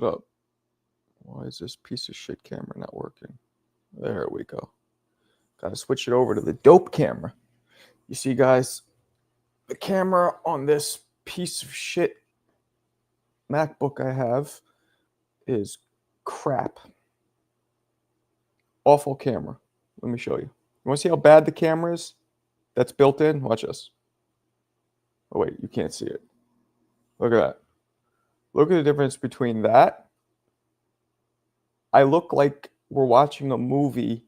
What up? Why is this piece of shit camera not working? There we go. Got to switch it over to the dope camera. You see, guys, the camera on this piece of shit MacBook I have is crap. Awful camera. Let me show you. You want to see how bad the camera is that's built in? Watch this. Oh, wait, you can't see it. Look at that. Look at the difference between that. I look like we're watching a movie.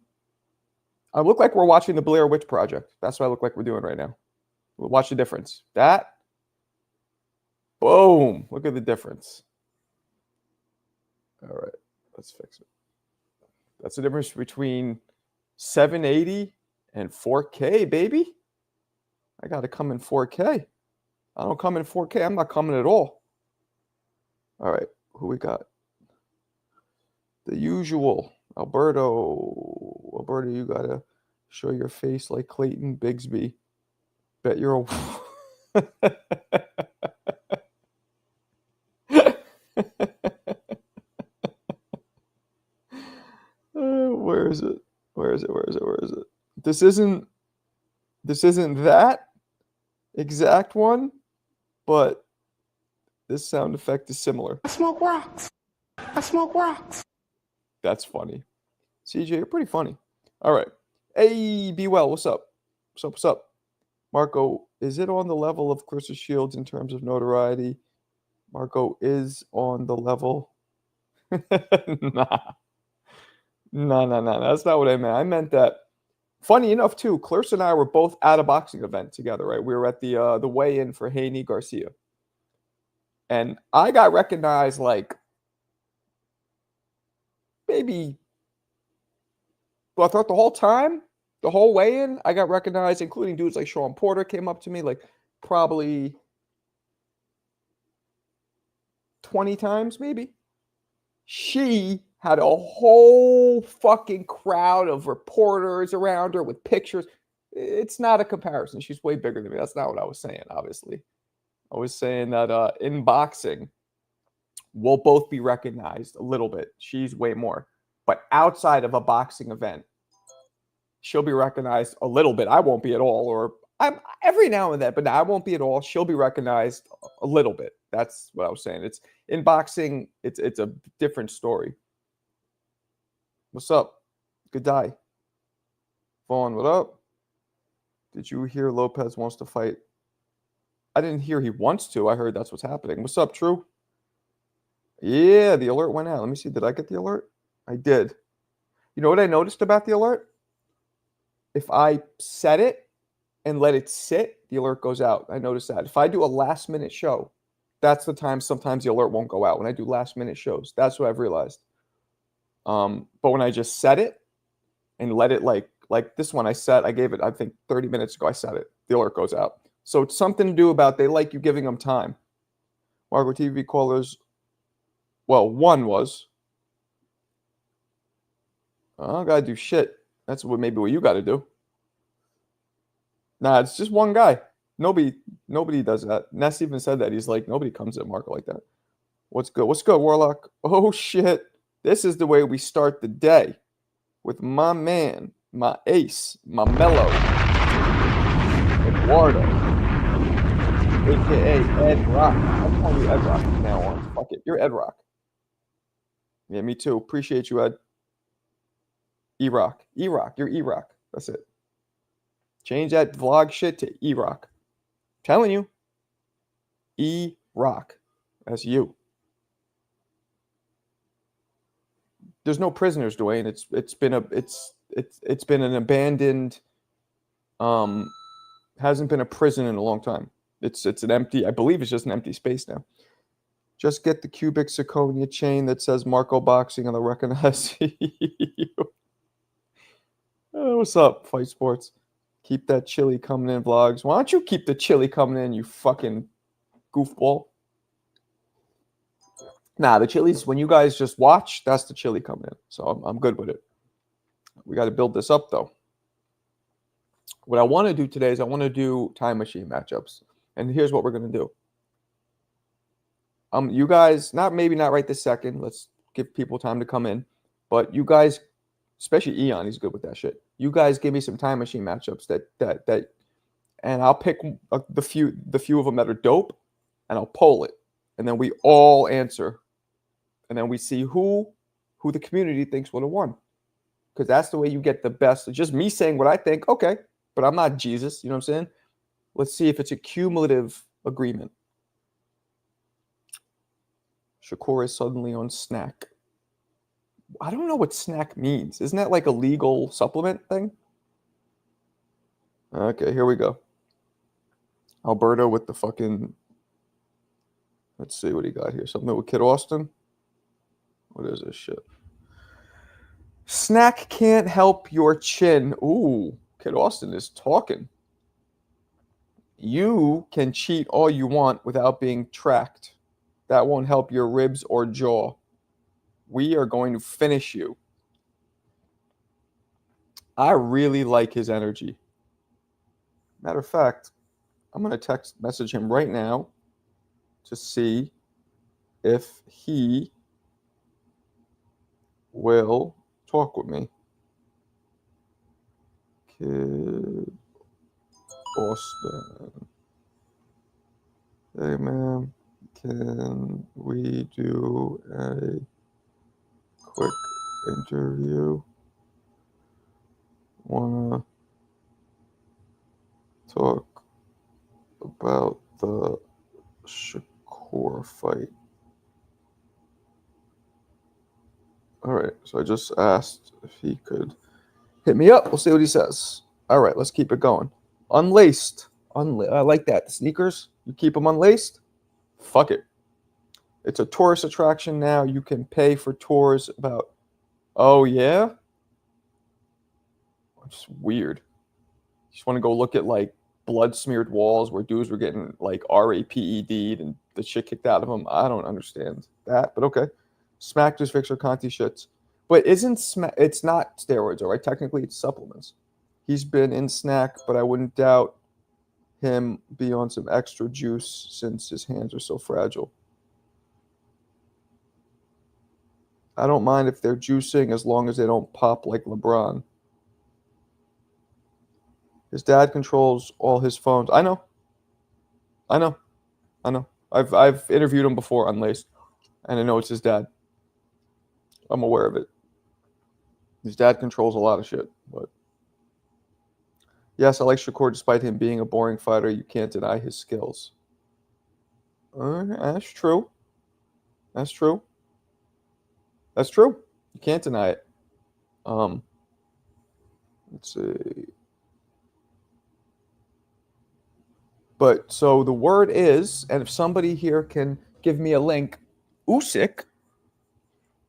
I look like we're watching the Blair Witch Project. That's what I look like we're doing right now. Watch the difference. That. Boom. Look at the difference. All right. Let's fix it. That's the difference between 780 and 4K, baby. I got to come in 4K. I don't come in 4K. I'm not coming at all. All right. Who we got? The usual. Alberto. Alberto, you got to show your face like Clayton Bigsby. Bet you're a... Where is it? Where is it? Where is it? Where is it? This isn't that exact one, but this sound effect is similar. I smoke rocks. I smoke rocks. That's funny. CJ, you're pretty funny. All right. Hey, be well. What's up? What's up? What's up? Marco, is it on the level of Clarissa Shields in terms of notoriety? Marco is on the level. Nah. No. That's not what I meant. I meant that, funny enough, too, Clarissa and I were both at a boxing event together, right? We were at the weigh-in for Haney Garcia. And I got recognized like maybe, well, I thought the whole time, the whole weigh-in, I got recognized, including dudes like Sean Porter came up to me like probably 20 times, maybe. She had a whole fucking crowd of reporters around her with pictures. It's not a comparison. She's way bigger than me. That's not what I was saying, obviously. I was saying that in boxing, we'll both be recognized a little bit. She's way more. But outside of a boxing event, she'll be recognized a little bit. I won't be at all. Or I'm every now and then, but I won't be at all. She'll be recognized a little bit. That's what I was saying. It's in boxing, it's a different story. What's up? Good day. Vaughn, what up? Did you hear Lopez wants to fight? I didn't hear he wants to. I heard that's what's happening. What's up, True? Yeah, the alert went out. Let me see. Did I get the alert? I did. You know what I noticed about the alert? If I set it and let it sit, the alert goes out. I noticed that. If I do a last-minute show, that's the time sometimes the alert won't go out. When I do last-minute shows, that's what I've realized. But when I just set it and let it like this one I gave it, I think 30 minutes ago I set it. The alert goes out. So it's something to do about they like you giving them time. Margot TV callers, well, one was, I don't gotta do shit. That's maybe what you gotta do. Nah, it's just one guy. Nobody does that. Ness even said that. He's like, nobody comes at Marco like that. What's good? What's good, Warlock? Oh shit. This is the way we start the day. With my man, my ace, my mellow, Eduardo, a.k.a. Ed Rock. I'm calling you Ed Rock from now on. Fuck it. You're Ed Rock. Yeah, me too. Appreciate you, Ed. E-Rock. E-Rock. You're E-Rock. That's it. Change that vlog shit to E-Rock. Telling you. E-Rock. That's you. There's no prisoners, Dwayne. It's been an abandoned, hasn't been a prison in a long time. It's an empty, I believe it's just an empty space now. Just get the cubic zirconia chain that says Marco Boxing and they'll recognize you. Oh, what's up, Fight Sports? Keep that chili coming in, vlogs. Why don't you keep the chili coming in, you fucking goofball? Nah, the chili's, when you guys just watch, that's the chili coming in. So I'm good with it. We got to build this up, though. What I want to do today is I want to do time machine matchups. And here's what we're going to do. You guys, maybe not right this second. Let's give people time to come in. But you guys, especially Eon, he's good with that shit. You guys give me some time machine matchups that, and I'll pick the few of them that are dope, and I'll poll it, and then we all answer, and then we see who the community thinks would have won, because that's the way you get the best. It's just me saying what I think, okay, but I'm not Jesus. You know what I'm saying? Let's see if it's a cumulative agreement. Shakur is suddenly on snack. I don't know what snack means. Isn't that like a legal supplement thing? Okay, here we go. Alberto with the fucking... Let's see what he got here. Something with Kid Austin? What is this shit? Snack can't help your chin. Ooh, Kid Austin is talking. You can cheat all you want without being tracked. That won't help your ribs or jaw. We are going to finish you. I really like his energy. Matter of fact, I'm going to text message him right now to see if he will talk with me. Kid Austin. Hey, man, can we do a quick interview? Wanna talk about the Shakur fight? All right, so I just asked if he could hit me up. We'll see what he says. All right, let's keep it going. Unlaced. I like that. The sneakers, you keep them unlaced? Fuck it. It's a tourist attraction now. You can pay for tours about... Oh, yeah? It's weird. You just want to go look at, like, blood-smeared walls where dudes were getting, like, RAPED'd and the shit kicked out of them. I don't understand that, but okay. Smack just Victor Conti shits. But isn't Smack... It's not steroids, all right? Technically, it's supplements. He's been in Snack, but I wouldn't doubt him be on some extra juice since his hands are so fragile. I don't mind if they're juicing as long as they don't pop like LeBron. His dad controls all his phones. I know. I've interviewed him before unlaced, and I know it's his dad. I'm aware of it. His dad controls a lot of shit, but yes, I like Shakur despite him being a boring fighter. You can't deny his skills. That's true. That's true. That's true. You can't deny it. Let's see. But so the word is, and if somebody here can give me a link, Usyk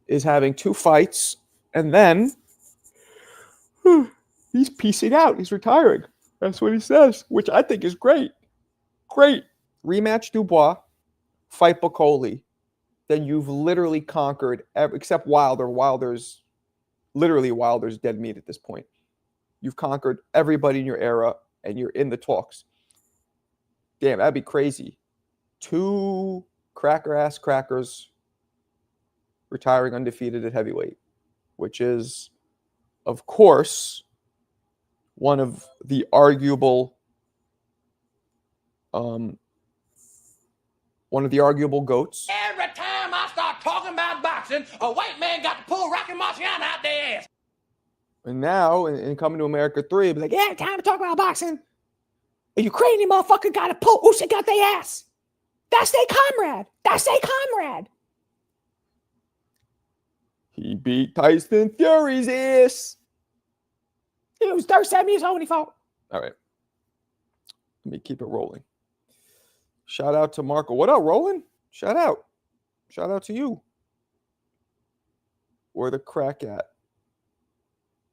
is having 2 fights, and then he's piecing out. He's retiring. That's what he says, which I think is great. Great. Rematch Dubois, fight Bacoli. Then you've literally conquered, except Wilder. Wilder's dead meat at this point. You've conquered everybody in your era, and you're in the talks. Damn, that'd be crazy. 2 cracker-ass crackers retiring undefeated at heavyweight, which is, of course, one of the arguable goats. Every time I start talking about boxing, a white man got to pull Rocky Marciano out their ass. And now, in Coming to America 3, it'll be like, yeah, time to talk about boxing. A Ukrainian motherfucker got to pull Usyk out their ass. That's their comrade. He beat Tyson Fury's ass. It was 37 years old when he fought. All right. Let me keep it rolling. Shout out to Marco. What up, Roland? Shout out. Shout out to you. Where the crack at?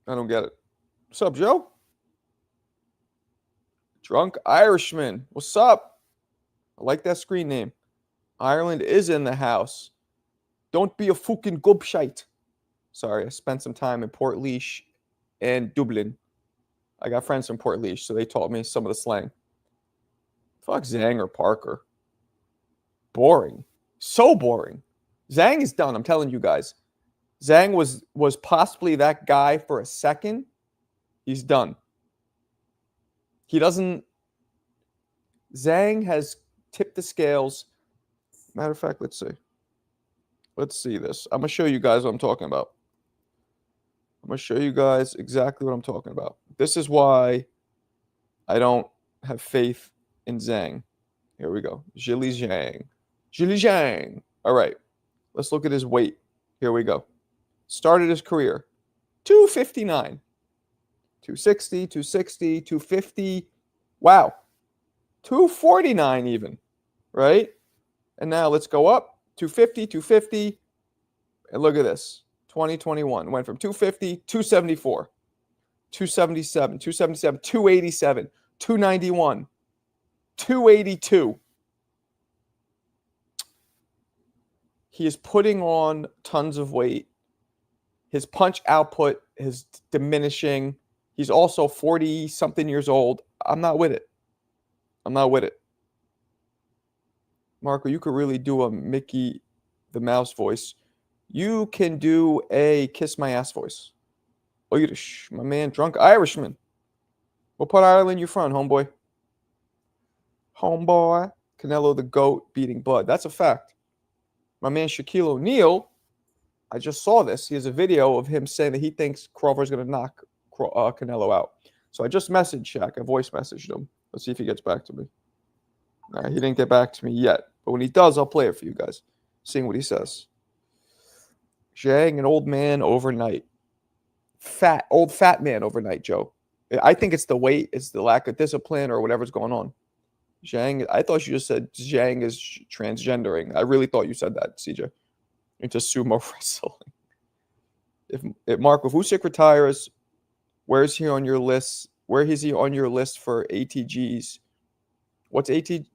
I don't get it. What's up, Joe? Drunk Irishman. What's up? I like that screen name. Ireland is in the house. Don't be a fucking gubshite. Sorry, I spent some time in Portlaoise and Dublin. I got friends from Portlaoise, so they taught me some of the slang. Fuck Zang or Parker. Boring. So boring. Zhang is done. I'm telling you guys. Zhang was possibly that guy for a second. He's done. He doesn't. Zhang has tipped the scales. Matter of fact, let's see. Let's see this. I'm gonna show you guys what I'm talking about. I'm gonna show you guys exactly what I'm talking about. This is why I don't have faith in Zhang. Here we go. Zhili Zhang. Zhili Zhang. All right. Let's look at his weight. Here we go. Started his career 259, 260, 260, 250. Wow. 249 even, right? And now let's go up 250, 250. And look at this. 2021 went from 250, 274, 277, 277, 287, 291, 282. He is putting on tons of weight. His punch output is diminishing. He's also 40 something years old. I'm not with it. I'm not with it. Marco, you could really do a Mickey the Mouse voice. You can do a kiss my ass voice. Oh, you my man, drunk Irishman. What part of Ireland you from, homeboy? Homeboy. Canelo the GOAT beating Bud. That's a fact. My man Shaquille O'Neal, I just saw this. He has a video of him saying that he thinks Crawford's going to knock Canelo out. So I just messaged Shaq. I voice messaged him. Let's see if he gets back to me. Nah, he didn't get back to me yet. But when he does, I'll play it for you guys. Seeing what he says. Zhang, an old man overnight. Old fat man overnight, Joe. I think it's the weight. It's the lack of discipline or whatever's going on. Zhang, I thought you just said Zhang is transgendering. I really thought you said that, CJ. Into sumo wrestling. If Usyk retires, where's he on your list? Where is he on your list for ATGs? What's ATG?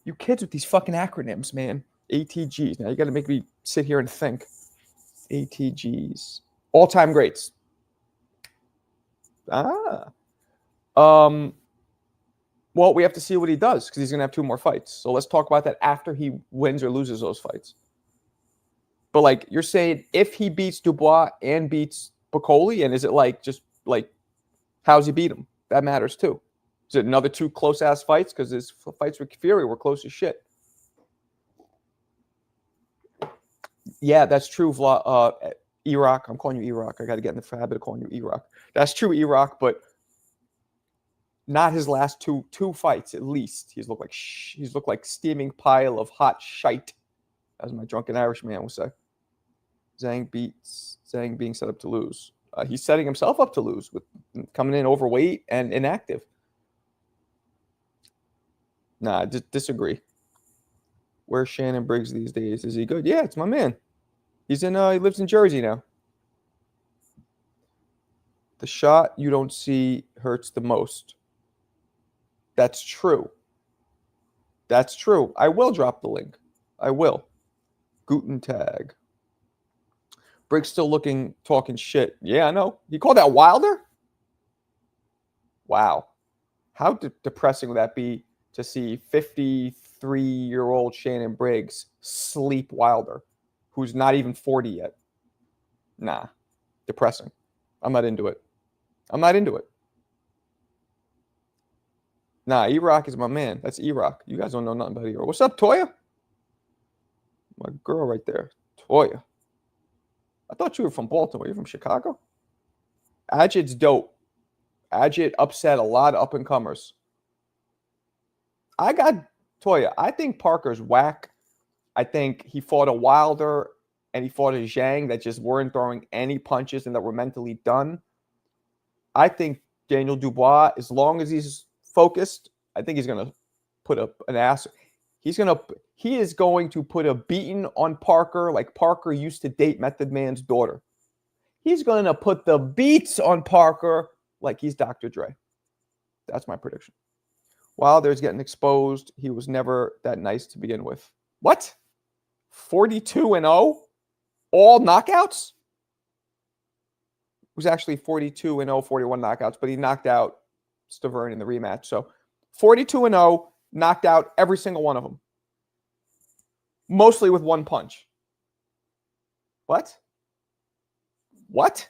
You kids with these fucking acronyms, man. ATGs. Now you got to make me sit here and think. ATGs. All-time greats. Well, we have to see what he does because he's going to have 2 more fights. So let's talk about that after he wins or loses those fights. But, like, you're saying if he beats Dubois and beats Piccoli, and is it like just like how's he beat him? That matters too. Is it another 2 close-ass fights? Because his fights with Fury were close as shit. Yeah, that's true, Iraq. I'm calling you Iraq. I got to get in the habit of calling you Iraq. That's true, Iraq, but not his last two fights at least. He's looked like steaming pile of hot shite, as my drunken Irish man would say. Zhang being set up to lose. He's setting himself up to lose with coming in overweight and inactive. Nah, disagree. Where's Shannon Briggs these days? Is he good? Yeah, it's my man. He lives in Jersey now. The shot you don't see hurts the most. That's true. That's true. I will drop the link. I will. Guten Tag. Briggs still talking shit. Yeah, I know. You call that Wilder? Wow. How depressing would that be to see 53-year-old Shannon Briggs sleep Wilder, who's not even 40 yet? Nah. Depressing. I'm not into it. Nah, E-Rock is my man. That's E-Rock. You guys don't know nothing about E-Rock. What's up, Toya? My girl right there. Toya. I thought you were from Baltimore. You're from Chicago? Ajit's dope. Ajit upset a lot of up-and-comers. I got Toya. I think Parker's whack. I think he fought a Wilder and he fought a Zhang that just weren't throwing any punches and that were mentally done. I think Daniel Dubois, as long as he's focused, I think he's going to put up an ass. He is going to put a beating on Parker like Parker used to date Method Man's daughter. He's going to put the beats on Parker like he's Dr. Dre. That's my prediction. Wilder's getting exposed. He was never that nice to begin with. What? 42-0? All knockouts? It was actually 42-0, 41 knockouts, but he knocked out Stavern in the rematch. So 42-0, knocked out every single one of them. Mostly with one punch. What? What?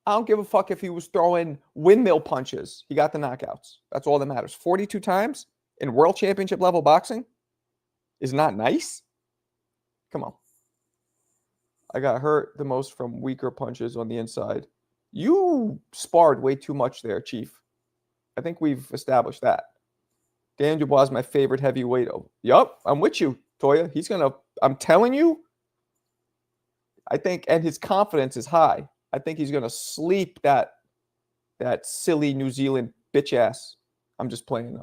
I don't give a fuck if he was throwing windmill punches. He got the knockouts. That's all that matters. 42 times in world championship level boxing is not nice. Come on. I got hurt the most from weaker punches on the inside. You sparred way too much there, Chief. I think we've established that. Dan Dubois is my favorite heavyweight. Oh, yup, I'm with you, Toya. He's going to, I'm telling you, I think, and his confidence is high. I think he's going to sleep that silly New Zealand bitch ass. I'm just playing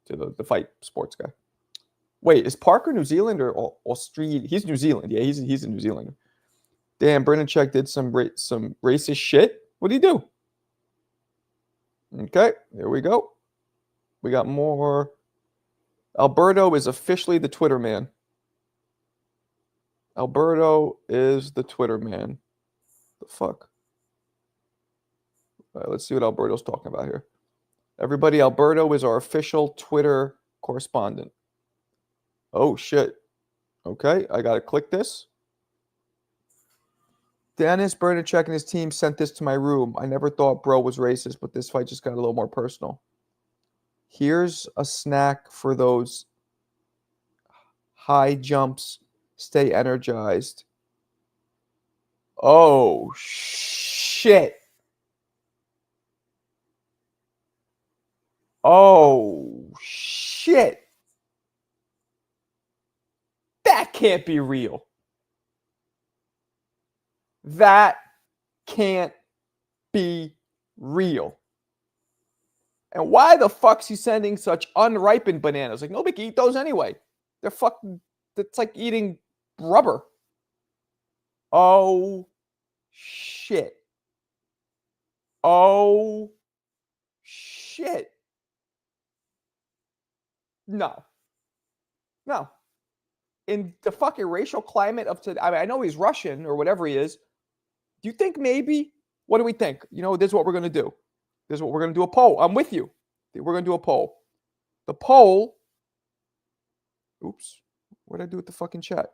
to the fight sports guy. Wait, is Parker New Zealand or Australia? He's New Zealand. Yeah, he's a New Zealander. Damn, Brendanchuk did some racist shit. What did he do? Okay, here we go. We got more. Alberto is officially the Twitter man. Alberto is the Twitter man. The fuck? All right, let's see what Alberto's talking about here. Everybody, Alberto is our official Twitter correspondent. Oh, shit. Okay, I got to click this. Dennis Bernachek and his team sent this to my room. I never thought bro was racist, but this fight just got a little more personal. Here's a snack for those high jumps. Stay energized. Oh, shit. Oh, shit. That can't be real. That can't be real. And why the fuck's he sending such unripened bananas? Like, nobody can eat those anyway. They're fucking, it's like eating rubber. Oh, shit. Oh, shit. No. No. In the fucking racial climate of today, I mean, I know he's Russian or whatever he is. Do you think maybe, what do we think? You know, this is what we're going to do. This is what we're going to do a poll. I'm with you. We're going to do a poll. The poll, oops, what did I do with the fucking chat?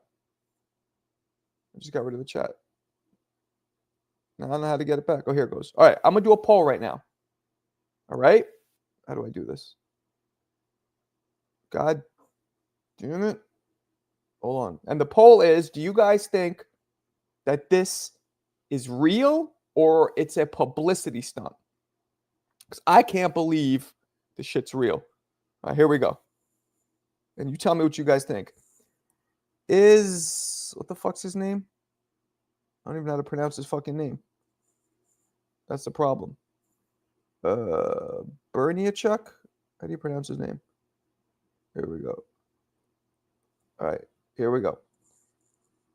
I just got rid of the chat. Now I don't know how to get it back. Oh, here it goes. All right, I'm going to do a poll right now. All right? How do I do this? God damn it. Hold on. And the poll is, do you guys think that this is real or it's a publicity stunt? Because I can't believe this shit's real. All right, here we go. And you tell me what you guys think. What the fuck's his name? I don't even know how to pronounce his fucking name. That's the problem. Berniachuk? How do you pronounce his name? Here we go. All right, here we go.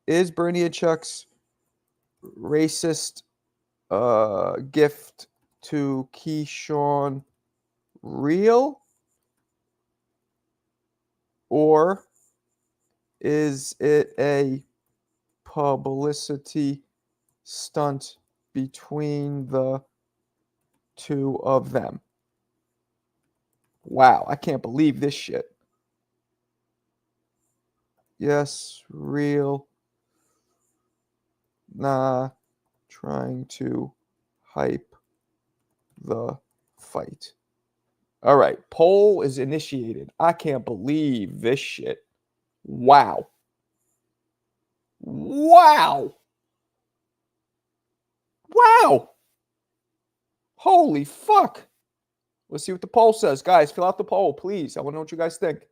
Is Berniachuk's racist gift to Keyshawn real? Or is it a publicity stunt between the two of them? Wow, I can't believe this shit. Yes, real. Nah, trying to hype the fight. All right, poll is initiated. I can't believe this shit. Wow. Wow. Wow. Holy fuck. Let's see what the poll says. Guys, fill out the poll, please. I want to know what you guys think.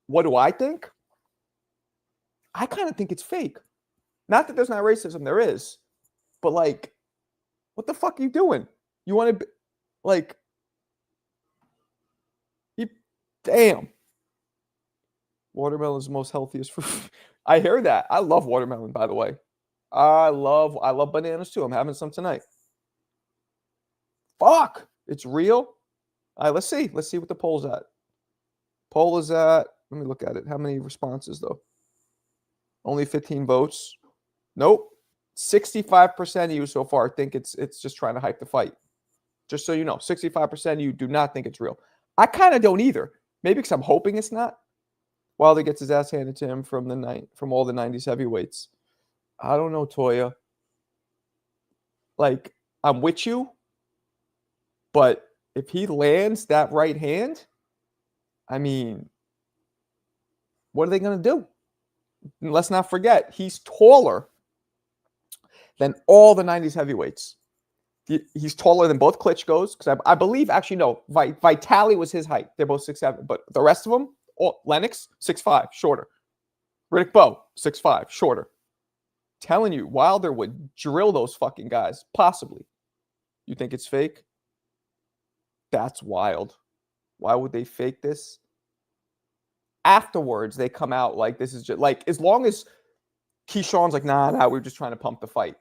What do I think? I kind of think it's fake. Not that there's not racism, there is. But like, what the fuck are you doing? You want to, like, damn. Watermelon is the most healthiest fruit. I hear that. I love watermelon, by the way. I love bananas too. I'm having some tonight. Fuck. It's real. All right, let's see. Let's see what the poll's at. Poll is at, let me look at it. How many responses though? Only 15 votes. Nope. 65% of you so far think it's just trying to hype the fight. Just so you know, 65% of you do not think it's real. I kind of don't either. Maybe because I'm hoping it's not. Wilder gets his ass handed to him from all the 90s heavyweights. I don't know, Toya. Like, I'm with you, but if he lands that right hand, I mean, what are they going to do? And let's not forget, he's taller than all the 90s heavyweights. He's taller than both Klitschko's, because I believe, actually, no, Vitaly was his height. They're both 6'7", but the rest of them, Lennox, 6'5", shorter. Riddick Bowe, 6'5", shorter. Telling you, Wilder would drill those fucking guys, possibly. You think it's fake? That's wild. Why would they fake this? Afterwards, they come out like this is just like, as long as Keyshawn's like, nah, we're just trying to pump the fight,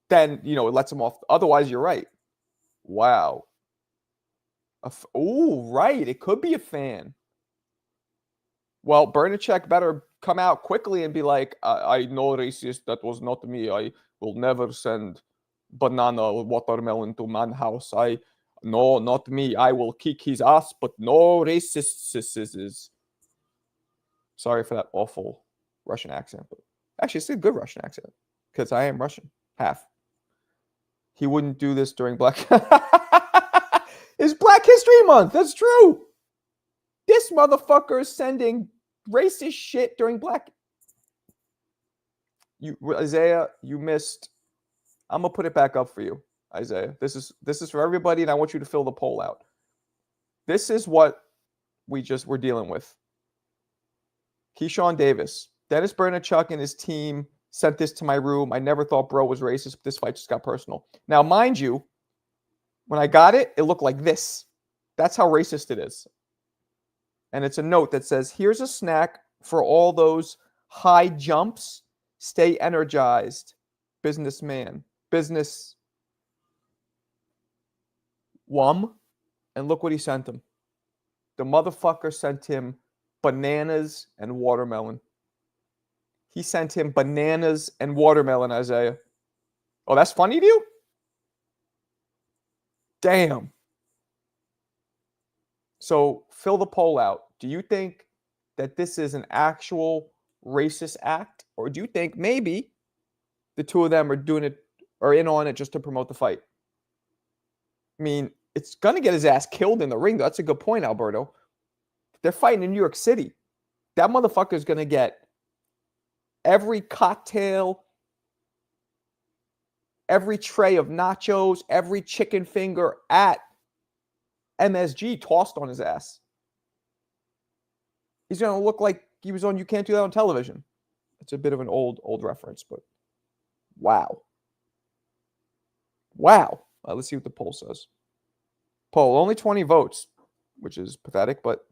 then, it lets him off. Otherwise, you're right. Wow. Oh, right. It could be a fan. Well, Bernacek better come out quickly and be like, I know, racist. That was not me. I will never send banana or watermelon to man house. No, not me. I will kick his ass, but no racist. Sorry for that awful Russian accent. But actually, it's a good Russian accent because I am Russian. Half. He wouldn't do this during Black... It's Black History Month. That's true. This motherfucker is sending racist shit during Black... Isaiah, you missed... I'm going to put it back up for you, Isaiah. This is for everybody, and I want you to fill the poll out. This is what we're dealing with. Keyshawn Davis. Dennis Bernachuk and his team sent this to my room. I never thought bro was racist, but this fight just got personal. Now, mind you, when I got it, it looked like this. That's how racist it is. And it's a note that says, here's a snack for all those high jumps. Stay energized, businessman. Business wum. And look what he sent him. The motherfucker sent him bananas and watermelon. He sent him bananas and watermelon, Isaiah. Oh, that's funny to you? Damn. So fill the poll out. Do you think that this is an actual racist act? Or do you think maybe the two of them are in on it just to promote the fight? I mean, it's going to get his ass killed in the ring. That's a good point, Alberto. They're fighting in New York City. That motherfucker is going to get every cocktail, every tray of nachos, every chicken finger at MSG tossed on his ass. He's going to look like he was on You Can't Do That on Television. It's a bit of an old reference, but wow. Wow. Let's see what the poll says. Poll, only 20 votes, which is pathetic, but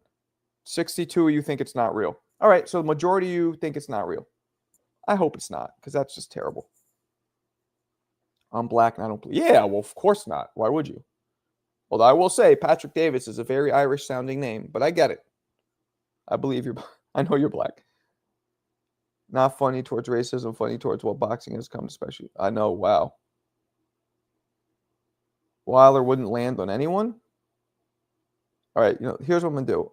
62 of you think it's not real. All right, so the majority of you think it's not real. I hope it's not, because that's just terrible. I'm black and I don't believe. Yeah, well, of course not. Why would you? Although I will say Patrick Davis is a very Irish-sounding name, but I get it. I believe you're... I know you're black. Not funny towards racism, funny towards what boxing has come, especially. I know, wow. Wilder wouldn't land on anyone? All right, here's what I'm going to do.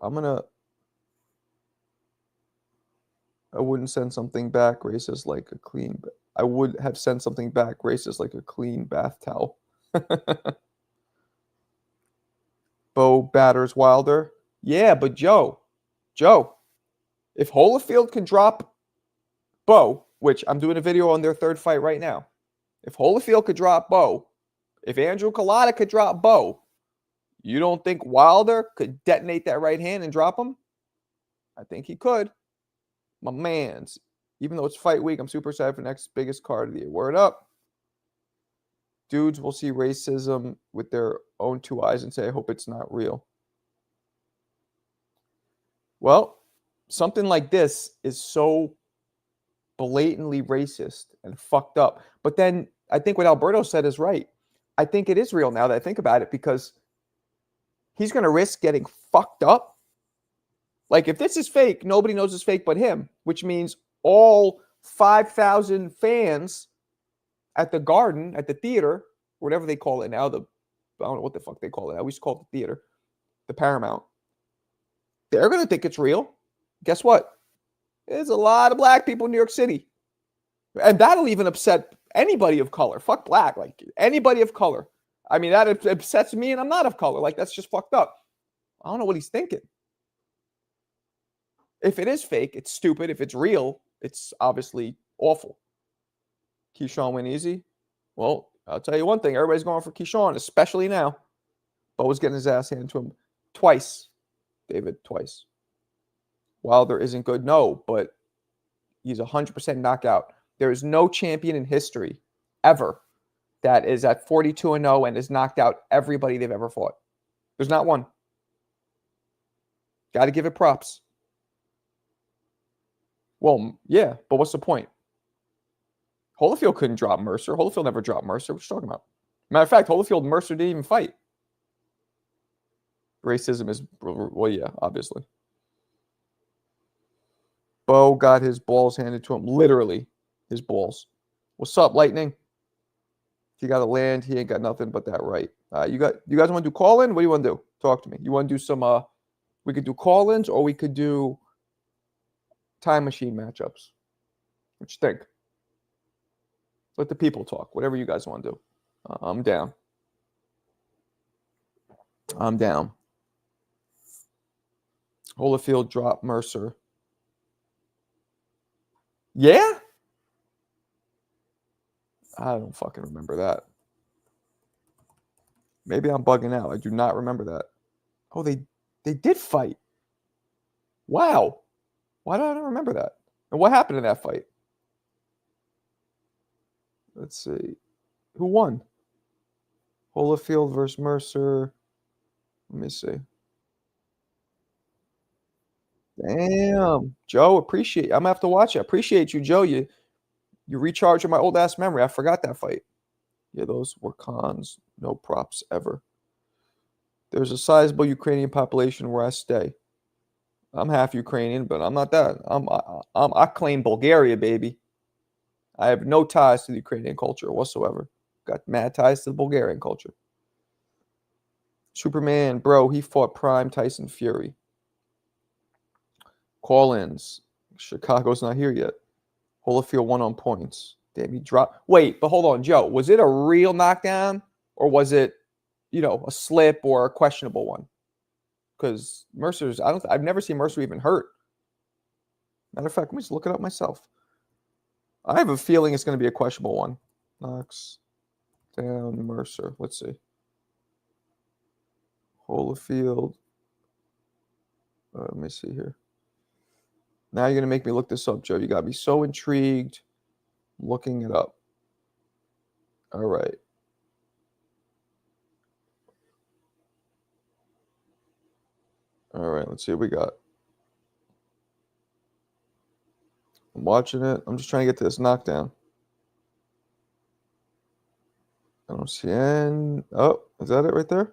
I wouldn't send something back racist like a clean... I would have sent something back racist like a clean bath towel. Bo batters Wilder. Yeah, but Joe, if Holyfield can drop Bo, which I'm doing a video on their third fight right now. If Holyfield could drop Bo, if Andrew Collada could drop Bo, you don't think Wilder could detonate that right hand and drop him? I think he could. My mans. Even though it's fight week, I'm super excited for the next biggest card of the year. Word up. Dudes will see racism with their own two eyes and say, I hope it's not real. Well, something like this is so blatantly racist and fucked up. But then I think what Alberto said is right. I think it is real now that I think about it, because he's going to risk getting fucked up. Like, if this is fake, nobody knows it's fake but him, which means all 5,000 fans at the Garden, at the theater, whatever they call it now, I don't know what the fuck they call it. I always call it the theater, the Paramount. They're going to think it's real. Guess what? There's a lot of black people in New York City. And that'll even upset anybody of color. Fuck black. Like anybody of color. I mean, that upsets me and I'm not of color. Like that's just fucked up. I don't know what he's thinking. If it is fake, it's stupid. If it's real, it's obviously awful. Keyshawn win easy. Well, I'll tell you one thing. Everybody's going for Keyshawn, especially now. Bo was getting his ass handed to him twice. David, twice. Wilder isn't good, no, but he's 100% knockout. There is no champion in history ever that is at 42-0 and has knocked out everybody they've ever fought. There's not one. Got to give it props. Well, yeah, but what's the point? Holyfield couldn't drop Mercer. Holyfield never dropped Mercer. What you talking about? Matter of fact, Holyfield and Mercer didn't even fight. Racism is, well, yeah, obviously. Bo got his balls handed to him. Literally, his balls. What's up, Lightning? He got to land. He ain't got nothing but that right. You guys want to do call-in? What do you want to do? Talk to me. You want to do some, we could do call-ins or we could do time machine matchups. What you think? Let the people talk. Whatever you guys want to do. I'm down. I'm down. Holyfield dropped Mercer. Yeah? I don't fucking remember that. Maybe I'm bugging out. I do not remember that. Oh, they did fight. Wow. Why do I not remember that? And what happened in that fight? Let's see. Who won? Holyfield versus Mercer. Let me see. Damn. Joe, appreciate I'm gonna have to watch it. Appreciate you, Joe. You recharging my old ass memory. I forgot that fight. Yeah, those were cons. No props ever. There's a sizable Ukrainian population where I stay. I'm half Ukrainian, but I'm not that. I claim Bulgaria, baby. I have no ties to the Ukrainian culture whatsoever. Got mad ties to the Bulgarian culture. Superman, bro, he fought Prime Tyson Fury. Call-ins. Chicago's not here yet. Holyfield won on points. Damn, he dropped. Wait, but hold on, Joe. Was it a real knockdown or was it, a slip or a questionable one? Because Mercer's, I've never seen Mercer even hurt. Matter of fact, let me just look it up myself. I have a feeling it's going to be a questionable one. Knocks down Mercer. Let's see. Holyfield. Let me see here. Now you're going to make me look this up, Joe. You got me so intrigued looking it up. All right. All right, let's see what we got. I'm watching it. I'm just trying to get to this knockdown. I don't see any. Oh, is that it right there?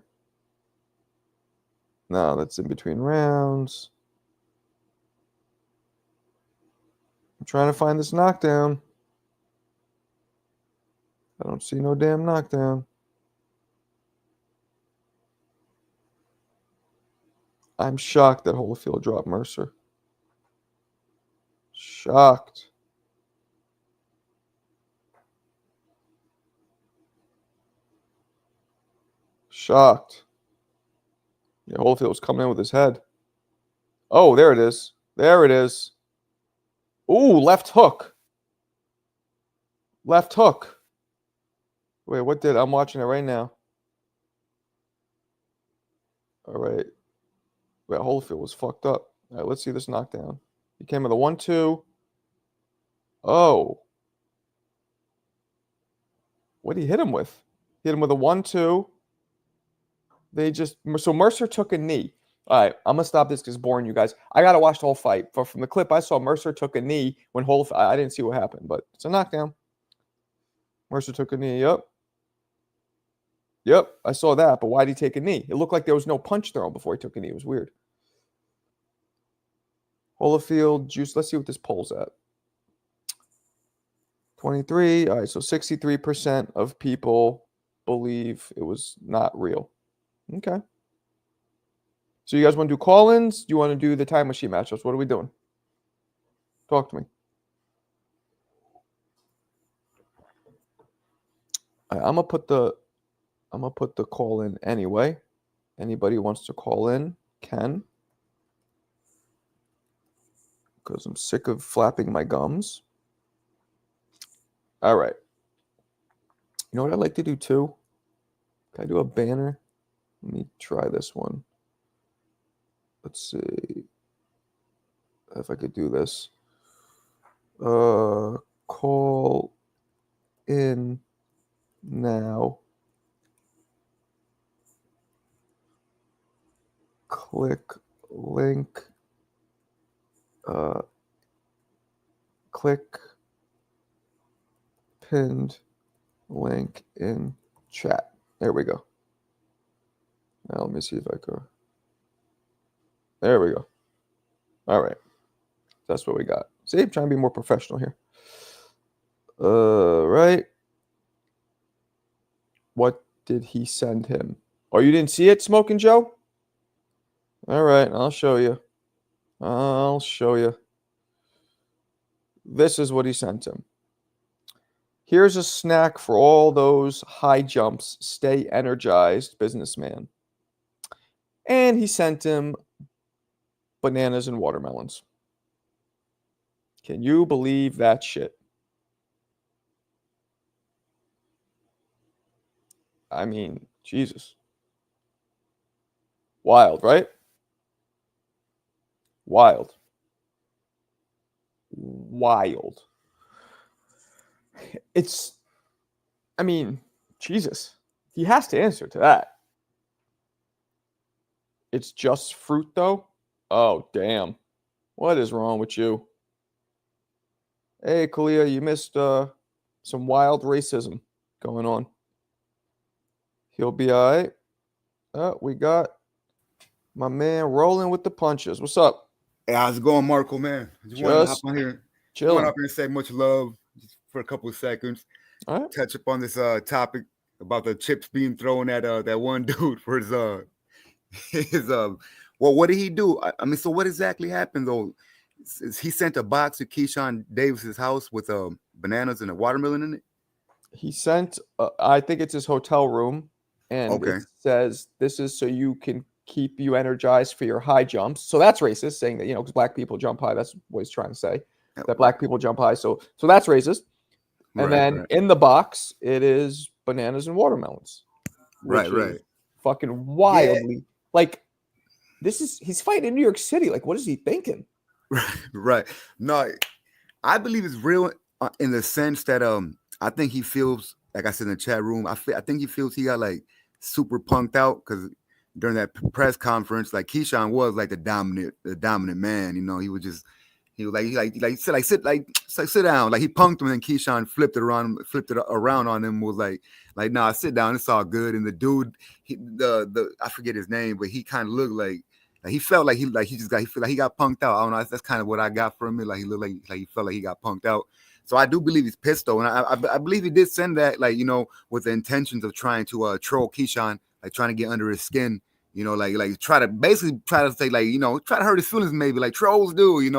No, that's in between rounds. I'm trying to find this knockdown. I don't see no damn knockdown. I'm shocked that Holyfield dropped Mercer. Shocked. Shocked. Yeah, Holyfield was coming in with his head. Oh, there it is. There it is. Ooh, left hook. Left hook. Wait, I'm watching it right now. All right. Wait, Holyfield was fucked up. All right, let's see this knockdown. He came with a 1-2. Oh. What did he hit him with? Hit him with a 1-2. So Mercer took a knee. All right, I'm gonna stop this because it's boring, you guys. I gotta watch the whole fight. But from the clip I saw, Mercer took a knee when Holyfield. I didn't see what happened, but it's a knockdown. Mercer took a knee. Yep, I saw that. But why did he take a knee? It looked like there was no punch thrown before he took a knee. It was weird. Holyfield juice. Let's see what this poll's at. 23. All right, so 63% of people believe it was not real. Okay. So you guys want to do call-ins? Do you want to do the time machine matchups? What are we doing? Talk to me. I'm gonna put the call in anyway. Anybody who wants to call in can, because I'm sick of flapping my gums. All right. You know what I'd like to do too? Can I do a banner? Let me try this one. Let's see if I could do this. Call in now. Click link. Click pinned link in chat. There we go. Now let me see if I go. There we go. All right. That's what we got. See, I'm trying to be more professional here. Right. What did he send him? Oh, you didn't see it, Smoking Joe? All right, I'll show you. I'll show you. This is what he sent him. Here's a snack for all those high jumps. Stay energized, businessman. And he sent him bananas and watermelons. Can you believe that shit? I mean, Jesus. Wild, right? Wild. Wild. I mean, Jesus. He has to answer to that. It's just fruit, though? Oh, damn. What is wrong with you? Hey, Kalia, you missed some wild racism going on. He'll be all right. We got my man rolling with the punches. What's up? Hey, how's it going, Marco, man? Just wanted to hop on here. Chilling. Come on up here and say much love just for a couple of seconds. All right. Touch up on this topic about the chips being thrown at that one dude for his well, what did he do? I mean, so what exactly happened though? He sent a box to Keyshawn Davis's house with bananas and a watermelon in it. He sent, I think it's his hotel room, and it says this is so you can keep you energized for your high jumps. So that's racist, saying that, because black people jump high. That's what he's trying to say, that black people jump high. So that's racist. And then in the box, it is bananas and watermelons. Right. Fucking wildly. Like, he's fighting in New York City. Like, what is he thinking? Right. No, I believe it's real in the sense that I think he feels, like I said in the chat room, I think he feels he got like super punked out because during that press conference, like Keyshawn was like the dominant man. He was sit down. Like he punked him and Keyshawn flipped it around on him, was like nah, sit down, it's all good. And the dude, I forget his name, but he kind of looked like he felt like he got punked out. I don't know. That's kind of what I got from it. Like he looked like he felt like he got punked out. So I do believe he's pissed though, and I believe he did send that with the intentions of trying to troll Keyshawn, like trying to get under his skin. Like try to say try to hurt his feelings maybe like trolls do. He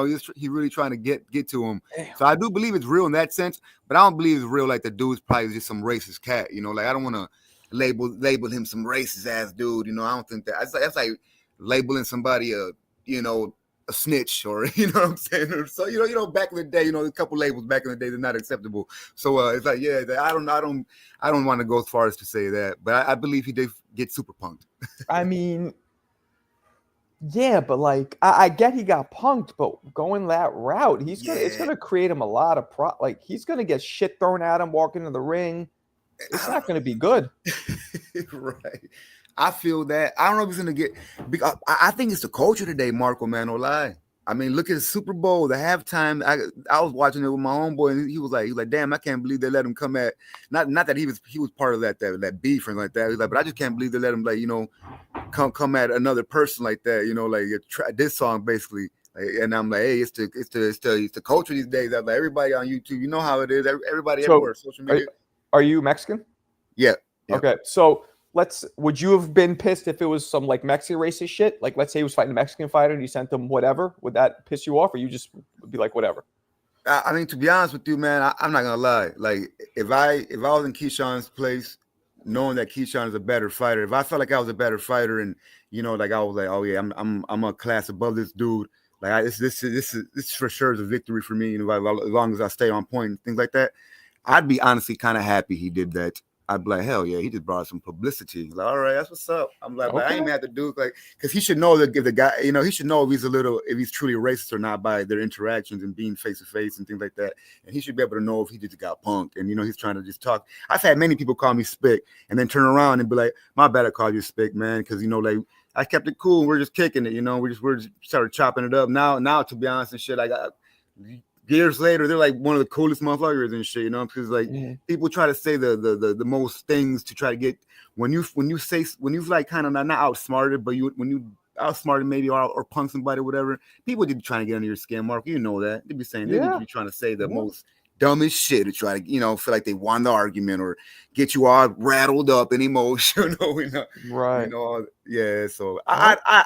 really trying to get to him. Damn. So I do believe it's real in that sense, but I don't believe it's real like the dude's probably just some racist cat. Like I don't want to label him some racist ass dude. I don't think that's like labeling somebody a snitch or what I'm saying. So back in the day, a couple labels back in the day they're not acceptable. So it's like I don't want to go as far as to say that, but I believe he did get super punked. I mean, yeah, but like I get he got punked, but going that route, it's gonna create him a lot of he's gonna get shit thrown at him walking into the ring. It's not gonna be good. Right. I feel that. I don't know if he's gonna get. I think it's the culture today, Marco. Man, no lie. I mean, look at the Super Bowl, the halftime. I was watching it with my homeboy, and he was like, damn, I can't believe they let him come at. Not that he was part of that beef and like that. He's like, but I just can't believe they let him come at another person like that. This song basically. And I'm like, hey, it's the culture these days. I'm like, everybody on YouTube, you know how it is. Everybody everywhere, social media. Are you Mexican? Yeah. Okay, so. Would you have been pissed if it was some like Mexican racist shit? Like, let's say he was fighting a Mexican fighter and you sent them whatever. Would that piss you off, or you just would be like, whatever? I mean, to be honest with you, man, I'm not gonna lie. Like, if I was in Keyshawn's place, knowing that Keyshawn is a better fighter, if I felt like I was a better fighter, and like I was like, oh yeah, I'm a class above this dude. Like, this for sure is a victory for me. As long as I stay on point and things like that, I'd be honestly kind of happy he did that. I'd be like, hell yeah, he just brought some publicity. Like, all right, that's what's up. I'm like, but I ain't mad at the dude, like, because he should know that if the guy, he should know if he's truly racist or not by their interactions and being face to face and things like that. And he should be able to know if he just got punked and he's trying to just talk. I've had many people call me spick and then turn around and be like, my bad, I called you spick, man, because like I kept it cool and we're just kicking it, we're just started chopping it up. Now to be honest and shit, I got. Years later, they're like one of the coolest motherfuckers and shit, because like people try to say the most things to try to get when you've like kind of not outsmarted, but when you outsmarted maybe or punk somebody or whatever, people just be trying to get under your skin, Mark. You know that. They be saying they be trying to say the most dumbest shit to try to feel like they won the argument or get you all rattled up and emotional. Right. Yeah. So I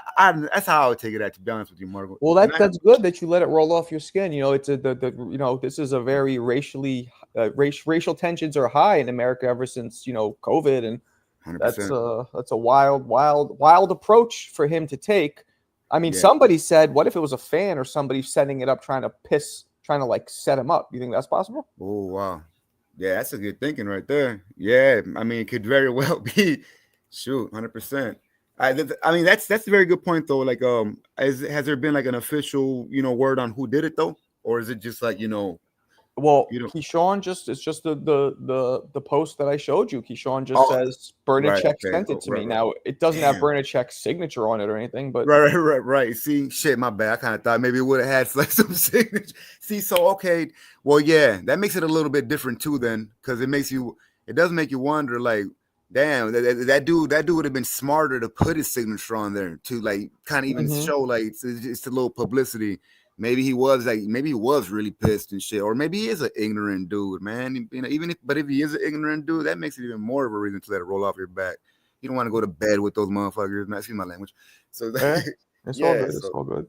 that's how I would take it at, to be honest with you, Mark. Well, that's good that you let it roll off your skin. It's this is a very racial tensions are high in America ever since COVID, and 100%. that's a wild approach for him to take. I mean, somebody said, what if it was a fan or somebody setting it up trying to like set him up? You think that's possible? Oh wow, yeah, that's a good thinking right there. Yeah, I mean, it could very well be. Shoot, 100%. I mean, that's a very good point though. Like, has there been like an official word on who did it though, or is it just like Well, Keyshawn it's just the post that I showed you. Keyshawn just says Bernacek sent it to me. Now it doesn't have Bernacek's signature on it or anything, but right. See, shit, my bad. I kind of thought maybe it would have had like some signature. See, so okay, well, yeah, that makes it a little bit different too, then, because it does make you wonder, like, damn, that dude would have been smarter to put his signature on there to like kind of even show like it's a little publicity. Maybe he was really pissed and shit, or maybe he is an ignorant dude, man. But if he is an ignorant dude, that makes it even more of a reason to let it roll off your back. You don't want to go to bed with those motherfuckers. Not excuse my language. So it's all good. It's all good.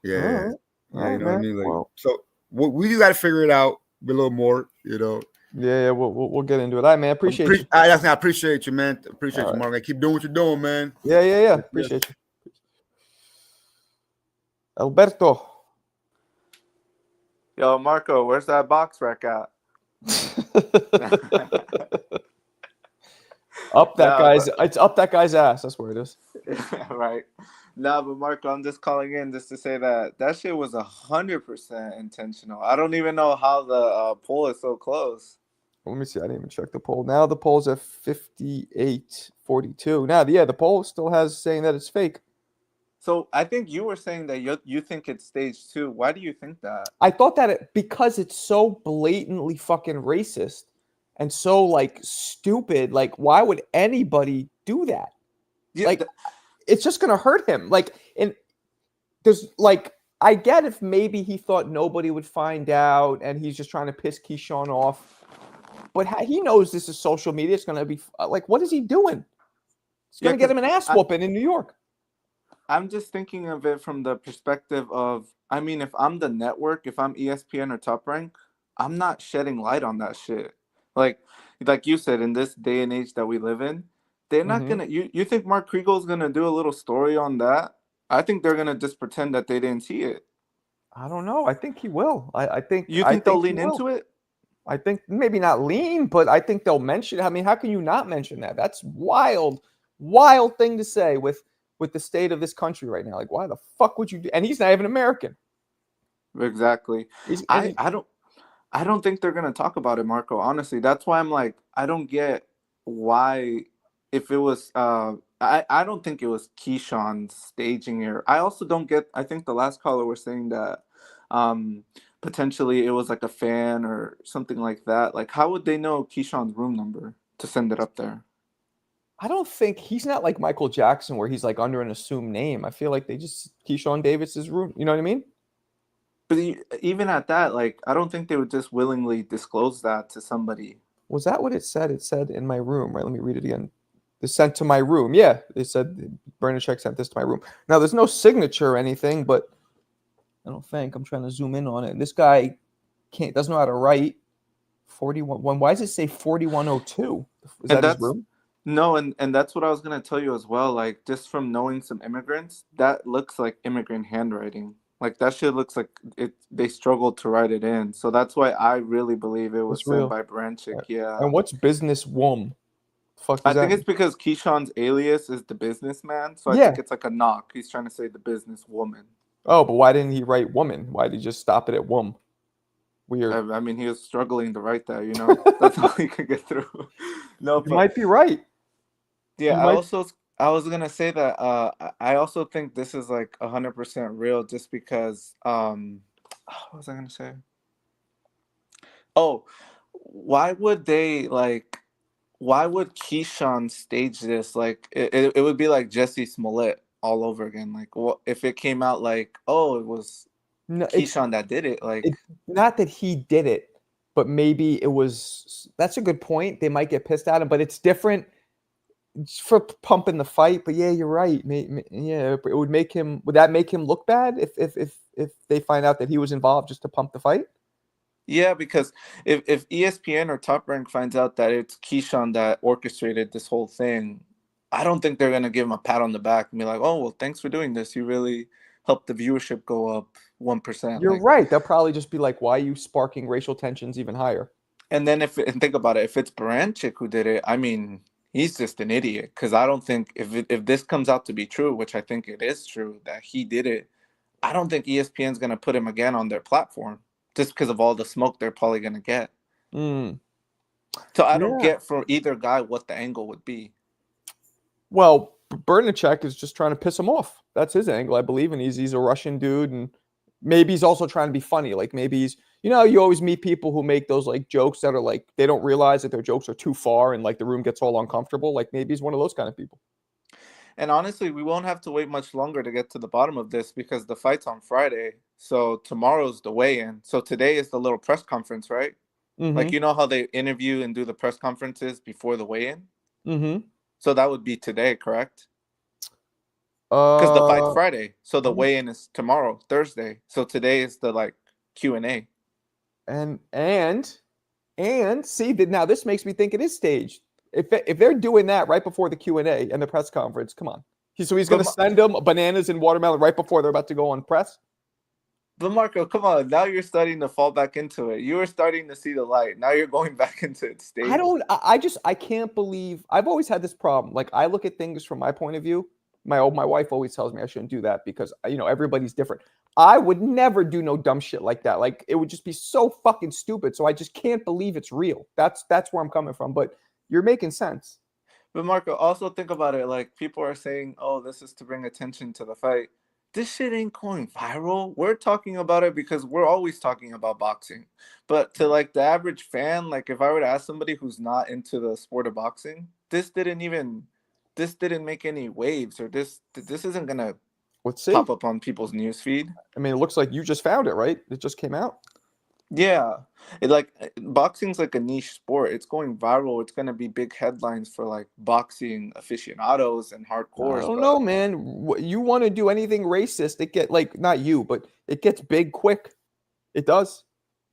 Yeah, all right, you know what I man. mean. Like, Well, so we just got to figure it out a little more, Yeah, we'll get into it. All right, man. Appreciate you. I appreciate you, man. Appreciate you, Mark. Keep doing what you're doing, man. Yeah. Appreciate you. Alberto. Yo, Marco, where's that box rec at? It's up that guy's ass. That's where it is. Right. No, but Marco, I'm just calling in just to say that shit was 100% intentional. I don't even know how the poll is so close. Let me see. I didn't even check the poll. Now the poll's at 58-42. Now, the poll still has saying that it's fake. So I think you were saying that you think it's staged too. Why do you think that? I thought that because it's so blatantly fucking racist and so like stupid. Like, why would anybody do that? Yeah, like, it's just gonna hurt him. Like, and there's like, I get if maybe he thought nobody would find out and he's just trying to piss Keyshawn off, but he knows this is social media. It's gonna be like, what is he doing? It's gonna get him an ass whooping in New York. I'm just thinking of it from the perspective of, I mean, if I'm the network, if I'm ESPN or Top Rank, I'm not shedding light on that shit. Like you said, in this day and age that we live in, they're not gonna. You think Mark Kriegel's gonna do a little story on that? I think they're gonna just pretend that they didn't see it. I don't know. I think he will. I think. You think they'll lean into it? I think maybe not lean, but I think they'll mention. I mean, how can you not mention that? That's wild thing to say with the state of this country right now. Like, why the fuck would you do? And he's not even American. Exactly. I don't think they're gonna talk about it, Marco. Honestly, that's why I'm like, I don't get why. If it was, I don't think it was Keyshawn staging it. I also don't get. I think the last caller was saying that potentially it was like a fan or something like that. Like, how would they know Keyshawn's room number to send it up there? I don't think he's not like Michael Jackson where he's like under an assumed name. I feel like they just Keyshawn Davis's room. You know what I mean? But even at that, like, I don't think they would just willingly disclose that to somebody. Was that what it said? It said in my room, right? Let me read it again. It's sent to my room. Yeah, they said Bernacek sent this to my room. Now, there's no signature or anything, but I don't think. I'm trying to zoom in on it. This guy, doesn't know how to write. 41. Why does it say 4102? Is And that his that's room? no, and that's what I was gonna tell you as well. Like just from knowing some immigrants, that looks like immigrant handwriting. Like that shit looks like it. They struggled to write it in, so that's why I really believe it was It's sent real. by Branchik. Yeah, And what's business wom? The fuck I does think that it's mean? because Keyshawn's alias is the businessman, so I Yeah. think it's like a knock. He's trying to say the business woman. Oh, but why didn't he write woman? Why did he just stop it at wom? Weird. I mean, he was struggling to write that. You know, that's all he could get through. No, You but might be right. yeah, You might. I was gonna say that I also think this is like 100% real just because what was I gonna say? Oh, why would they like why would Keyshawn stage this? Like it would be like Jesse Smollett all over again. Like what if it came out like, oh, it was No, Keyshawn that did it, like it's not that he did it, but maybe it was. That's a good point. They might get pissed at him, but it's different for pumping the fight. But yeah, you're right. Yeah, it would make him. Would that make him look bad if they find out that he was involved just to pump the fight? yeah, because if ESPN or Top Rank finds out that it's Keyshawn that orchestrated this whole thing, I don't think they're gonna give him a pat on the back and be like, "Oh, well, thanks for doing this. You really helped the viewership go up 1%." You're Like, right. They'll probably just be like, "Why are you sparking racial tensions even higher?" and then and think about it, if it's Baranchik who did it, I mean, he's just an idiot. Because I don't think if this comes out to be true, which I think it is true that he did it, I don't think ESPN's gonna put him again on their platform just because of all the smoke they're probably gonna get. Mm, So I don't yeah. get for either guy what the angle would be. Well, Bernacek is just trying to piss him off. That's his angle, I believe, and he's a Russian dude, and maybe he's also trying to be funny. Like maybe he's, you always meet people who make those like jokes that are like they don't realize that their jokes are too far, and like the room gets all uncomfortable. Like maybe he's one of those kind of people. And honestly, we won't have to wait much longer to get to the bottom of this because the fight's on Friday. So tomorrow's the weigh-in. So today is the little press conference, right? Like Mm-hmm. you know how they interview and do the press conferences before the weigh-in? Mm-hmm. So that would be today, correct? Because the fight's Uh, Friday. So the let me- weigh-in is tomorrow, Thursday. So today is the like Q&A. and see that now this makes me think it is staged. If they're doing that right before the Q&A and the press conference, come on. So he's going But to send them bananas and watermelon right before they're about to go on press. but Marco, come on. Now you're starting to fall back into it. You were starting to see the light. Now you're going back into it I stage. don't. I just. I can't believe. I've always had this problem. Like I look at things from my point of view. My wife always tells me I shouldn't do that because everybody's different. I would never do no dumb shit like that. Like it would just be so fucking stupid. So I just can't believe it's real. That's where I'm coming from. But you're making sense. But Marco, also think about it. Like people are saying, "Oh, this is to bring attention to the fight." This shit ain't going viral. We're talking about it because we're always talking about boxing. But to like the average fan, like if I were to ask somebody who's not into the sport of boxing, this didn't make any waves, or this isn't gonna Let's see. pop up on people's news feed. I mean, it looks like you just found it, right? It just came out. Yeah, it like boxing's like a niche sport. It's going viral. It's gonna be big headlines for like boxing aficionados and I hardcores. don't But know, man. You want to do anything racist? It get like not you, but it gets big quick. It does.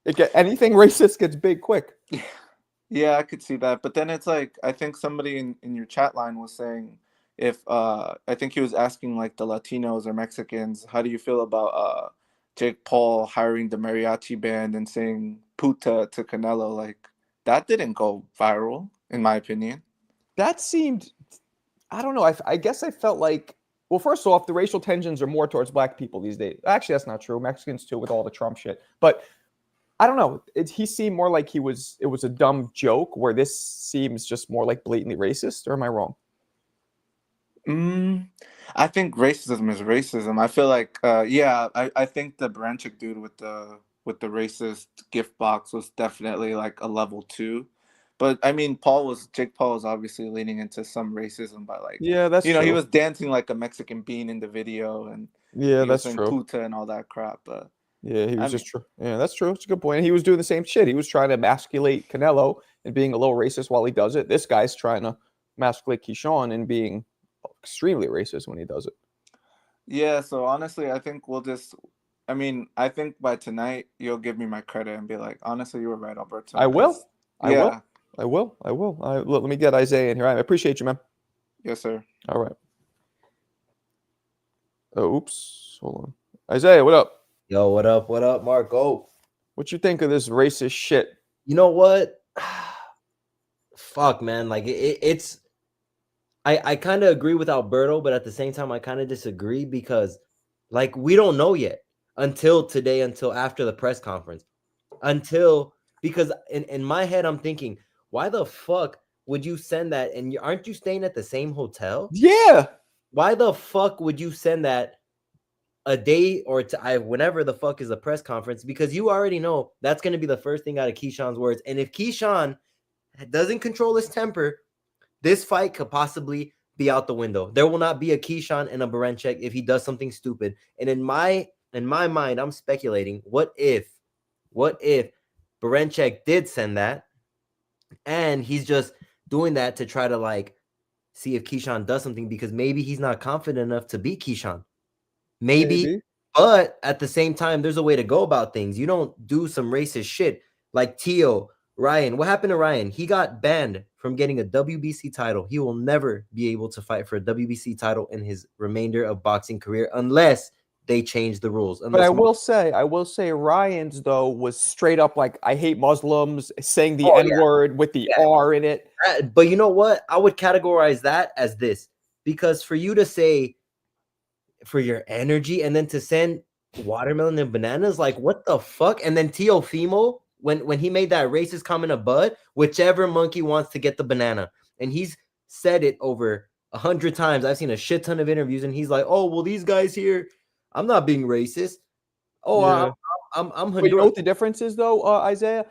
It get anything racist gets big quick. yeah, I could see that. But then it's like I think somebody in your chat line was saying if I think he was asking like the Latinos or Mexicans, how do you feel about Jake Paul hiring the mariachi band and saying puta to Canelo? Like that didn't go viral, in my opinion. That seemed. I don't know. I guess I felt like. Well, first off, the racial tensions are more towards black people these days. Actually, that's not true. Mexicans too, with all the Trump shit. But I don't know. He seemed more like it was a dumb joke, where this seems just more like blatantly racist. Or am I wrong? Mm, I think racism is racism. I feel like, yeah, I think the Branchik dude with the racist gift box was definitely like a level two. But I mean, Jake Paul was obviously leaning into some racism by like, Yeah, that's he true. was dancing like a Mexican bean in the video, and Yeah, he was that's saying true. puta and all that crap. But Yeah, he I was mean, just true. Yeah, that's true. It's a good point. And he was doing the same shit. He was trying to emasculate Canelo and being a little racist while he does it. This guy's trying to emasculate Keyshawn and being extremely racist when he does it. yeah. So honestly, I think we'll just I mean, I think by tonight you'll give me my credit and be like, honestly, you were right, Alberto. I will. 'cause- I yeah. will. I will. I will. Let me get Isaiah in here. I appreciate you, man. Yes, sir. All right. Oh, oops. Hold on. Isaiah, what up? Yo, what up? What up, Marco? What you think of this racist shit? You know what? Fuck, man. Like it's. I kind of agree with Alberto, but at the same time, I kind of disagree because, like, we don't know yet until today, until after the press conference, because in my head, I'm thinking, why the fuck would you send that? And aren't you staying at the same hotel? Yeah. Why the fuck would you send that a day or whenever the fuck is the press conference? Because you already know that's going to be the first thing out of Keyshawn's words. And if Keyshawn doesn't control his temper, this fight could possibly be out the window. There will not be a Keyshawn and a Baranchyk if he does something stupid. And in my mind, I'm speculating, what if Baranchyk did send that and he's just doing that to try to like see if Keyshawn does something because maybe he's not confident enough to beat Keyshawn. Maybe. But at the same time, there's a way to go about things. You don't do some racist shit like Tio, Ryan. What happened to Ryan? He got banned from getting a WBC title. He will never be able to fight for a WBC title in his remainder of boxing career unless they change the rules. But I will say Ryan's though was straight up like I hate Muslims, saying the N-word with the R in it. But you know what? I would categorize that as this, because for you to say for your energy and then to send watermelon and bananas, like what the fuck? And then Teofimo, when he made that racist comment of Bud, whichever monkey wants to get the banana, and he's said it over 100 times. I've seen a shit ton of interviews, and he's like, "Oh, well, these guys here, I'm not being racist. Oh, Yeah. I'm Honduran." But you know what the difference is though, Isaiah?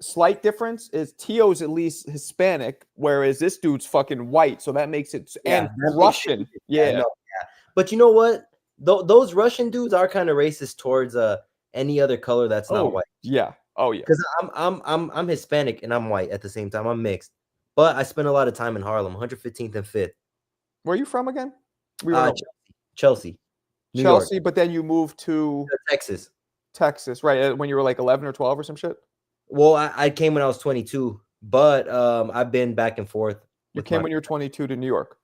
Slight difference is Tio's at least Hispanic, whereas this dude's fucking white, so that makes it and Russian. Yeah. But you know what? Those Russian dudes are kind of racist towards any other color that's not white. Yeah. Oh yeah. Because I'm Hispanic and I'm white at the same time. I'm mixed, but I spent a lot of time in Harlem, 115th and 5th. Where are you from again? Chelsea, New Chelsea, York. but then you moved to Texas. Texas, right? When you were like 11 or 12 or some shit. Well, I came when I was 22, but I've been back and forth. You came when you were 22 to New York.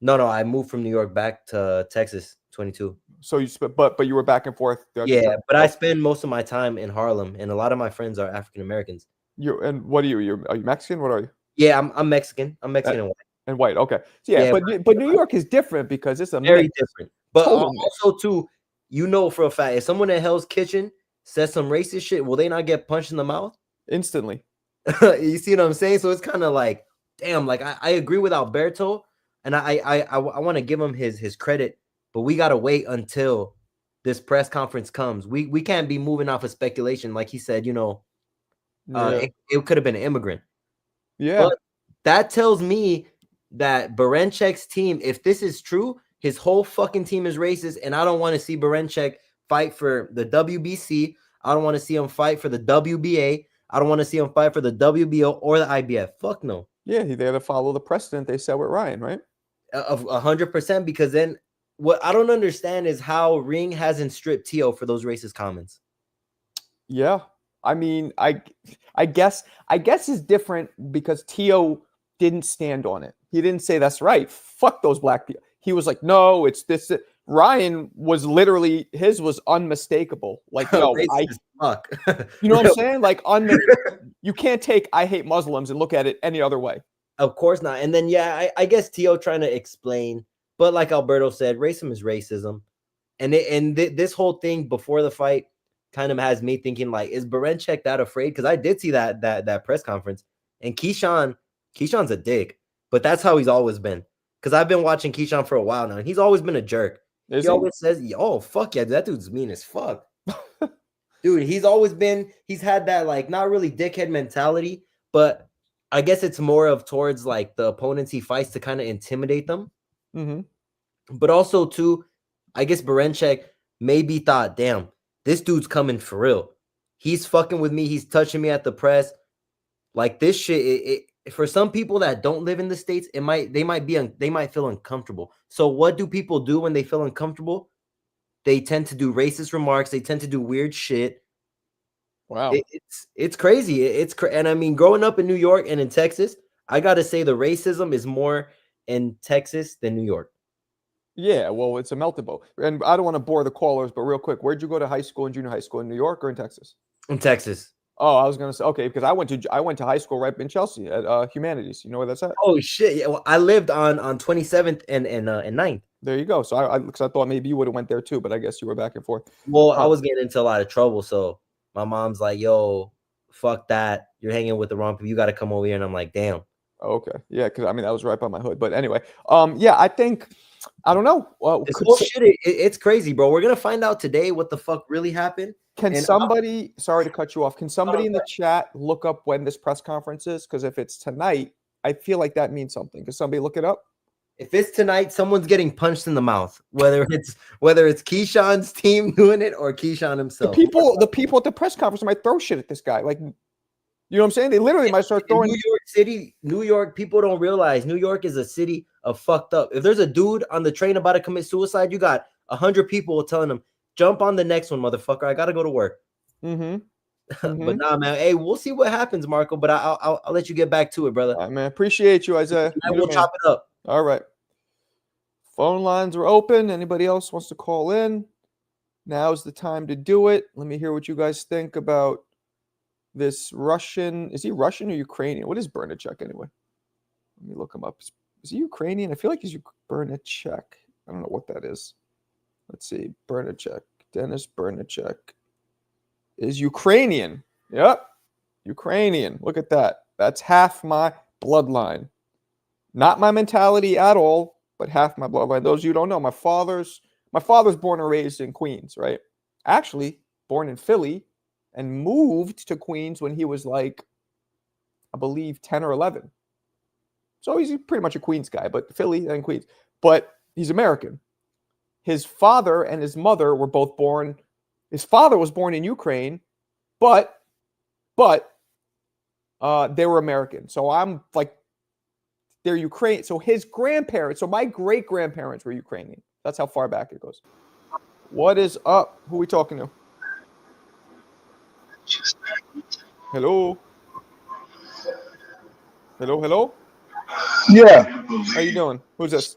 No, I moved from New York back to Texas, 22. So but you were back and forth. Yeah, but I spend most of my time in Harlem, and a lot of my friends are African Americans. And what are you? Are you Mexican? What are you? Yeah, I'm Mexican. I'm Mexican and white. And white. Okay. So yeah, but New York is different because it's a very different. But also too, you know for a fact, if someone at Hell's Kitchen says some racist shit, will they not get punched in the mouth instantly? You see what I'm saying? So it's kind of like, damn. Like I agree with Alberto, and I want to give him his credit, but we gotta wait until this press conference comes. We can't be moving off of speculation, like he said. You know, it could have been an immigrant. Yeah, but that tells me that Barancyk's team, if this is true, his whole fucking team is racist, and I don't want to see Baranchyk fight for the WBC. I don't want to see him fight for the WBA. I don't want to see him fight for the WBO or the IBF. Fuck no. Yeah, they had to follow the precedent they set with Ryan, right? Of 100%, because then what I don't understand is how Ring hasn't stripped Tio for those racist comments. Yeah, I mean, I guess it's different because Tio didn't stand on it. He didn't say that's right. Fuck those black people. He was like, no, it's this. Ryan was literally, his was unmistakable. Like, no, fuck. You know what I'm saying? Like, you can't take I hate Muslims and look at it any other way. Of course not. And then, yeah, I guess Tio trying to explain, but like Alberto said, racism is racism. And this whole thing before the fight kind of has me thinking, like, is Baranchyk that afraid? Because I did see that press conference, and Keyshawn's a dick, but that's how he's always been. Because I've been watching Keyshawn for a while now, and he's always been a jerk. He always says, "Oh fuck yeah, that dude's mean as fuck." Dude, he's had that like not really dickhead mentality, but I guess it's more of towards like the opponents he fights to kind of intimidate them. Mm-hmm. But also too, I guess Baranchyk maybe thought, damn, this dude's coming for real. He's fucking with me. He's touching me at the press. Like this shit, for some people that don't live in the States, they might feel uncomfortable. So what do people do when they feel uncomfortable? They tend to do racist remarks. They tend to do weird shit. Wow. It's crazy. And I mean, growing up in New York and in Texas, I gotta say the racism is more in Texas than New York. Yeah, well, it's a melting pot. And I don't want to bore the callers, but real quick, where'd you go to high school and junior high school, in New York or in Texas? In Texas. Oh, I was gonna say okay, because I went to high school right in Chelsea at Humanities. You know where that's at? Oh shit! Yeah, well, I lived on 27th and 9th. There you go. So because I thought maybe you would have went there too, but I guess you were back and forth. Well, I was getting into a lot of trouble, so my mom's like, "Yo, fuck that! You're hanging with the wrong people. You got to come over here." And I'm like, "Damn." Okay, yeah, because I mean that was right by my hood. But anyway, yeah, I think I don't know. This whole shit, it's crazy, bro. We're gonna find out today what the fuck really happened. Can somebody? Sorry to cut you off. Can somebody in the chat look up when this press conference is? Because if it's tonight, I feel like that means something. Can somebody look it up? If it's tonight, someone's getting punched in the mouth. Whether it's Keyshawn's team doing it or Keyshawn himself. The people at the press conference might throw shit at this guy. Like, you know what I'm saying? They literally might start throwing. New York City, New York. People don't realize New York is a city of fucked up. If there's a dude on the train about to commit suicide, you got 100 people telling him, "Jump on the next one, motherfucker. I gotta go to work." But nah, man. Hey, we'll see what happens, Marco. But I'll let you get back to it, brother. All right, man. Appreciate you, Isaiah. We'll chop it up. All right. Phone lines are open. Anybody else wants to call in? Now's the time to do it. Let me hear what you guys think about this Russian. Is he Russian or Ukrainian? What is Bernachek anyway? Let me look him up. Is he Ukrainian? I feel like he's Bernachek. I don't know what that is. Let's see. Bernachek. Dennis Bernachek is Ukrainian. Yep. Ukrainian. Look at that. That's half my bloodline. Not my mentality at all, but half my bloodline. Those of you who don't know, my father's born and raised in Queens, right? Actually, born in Philly and moved to Queens when he was like, I believe, 10 or 11. So he's pretty much a Queens guy, but Philly and Queens. But he's American. His father and his mother were both born. His father was born in Ukraine, but they were American. So I'm like, they're Ukrainian. So his grandparents, so my great-grandparents were Ukrainian. That's how far back it goes. What is up? Who are we talking to? Hello? Hello? Yeah. How you doing? Who's this?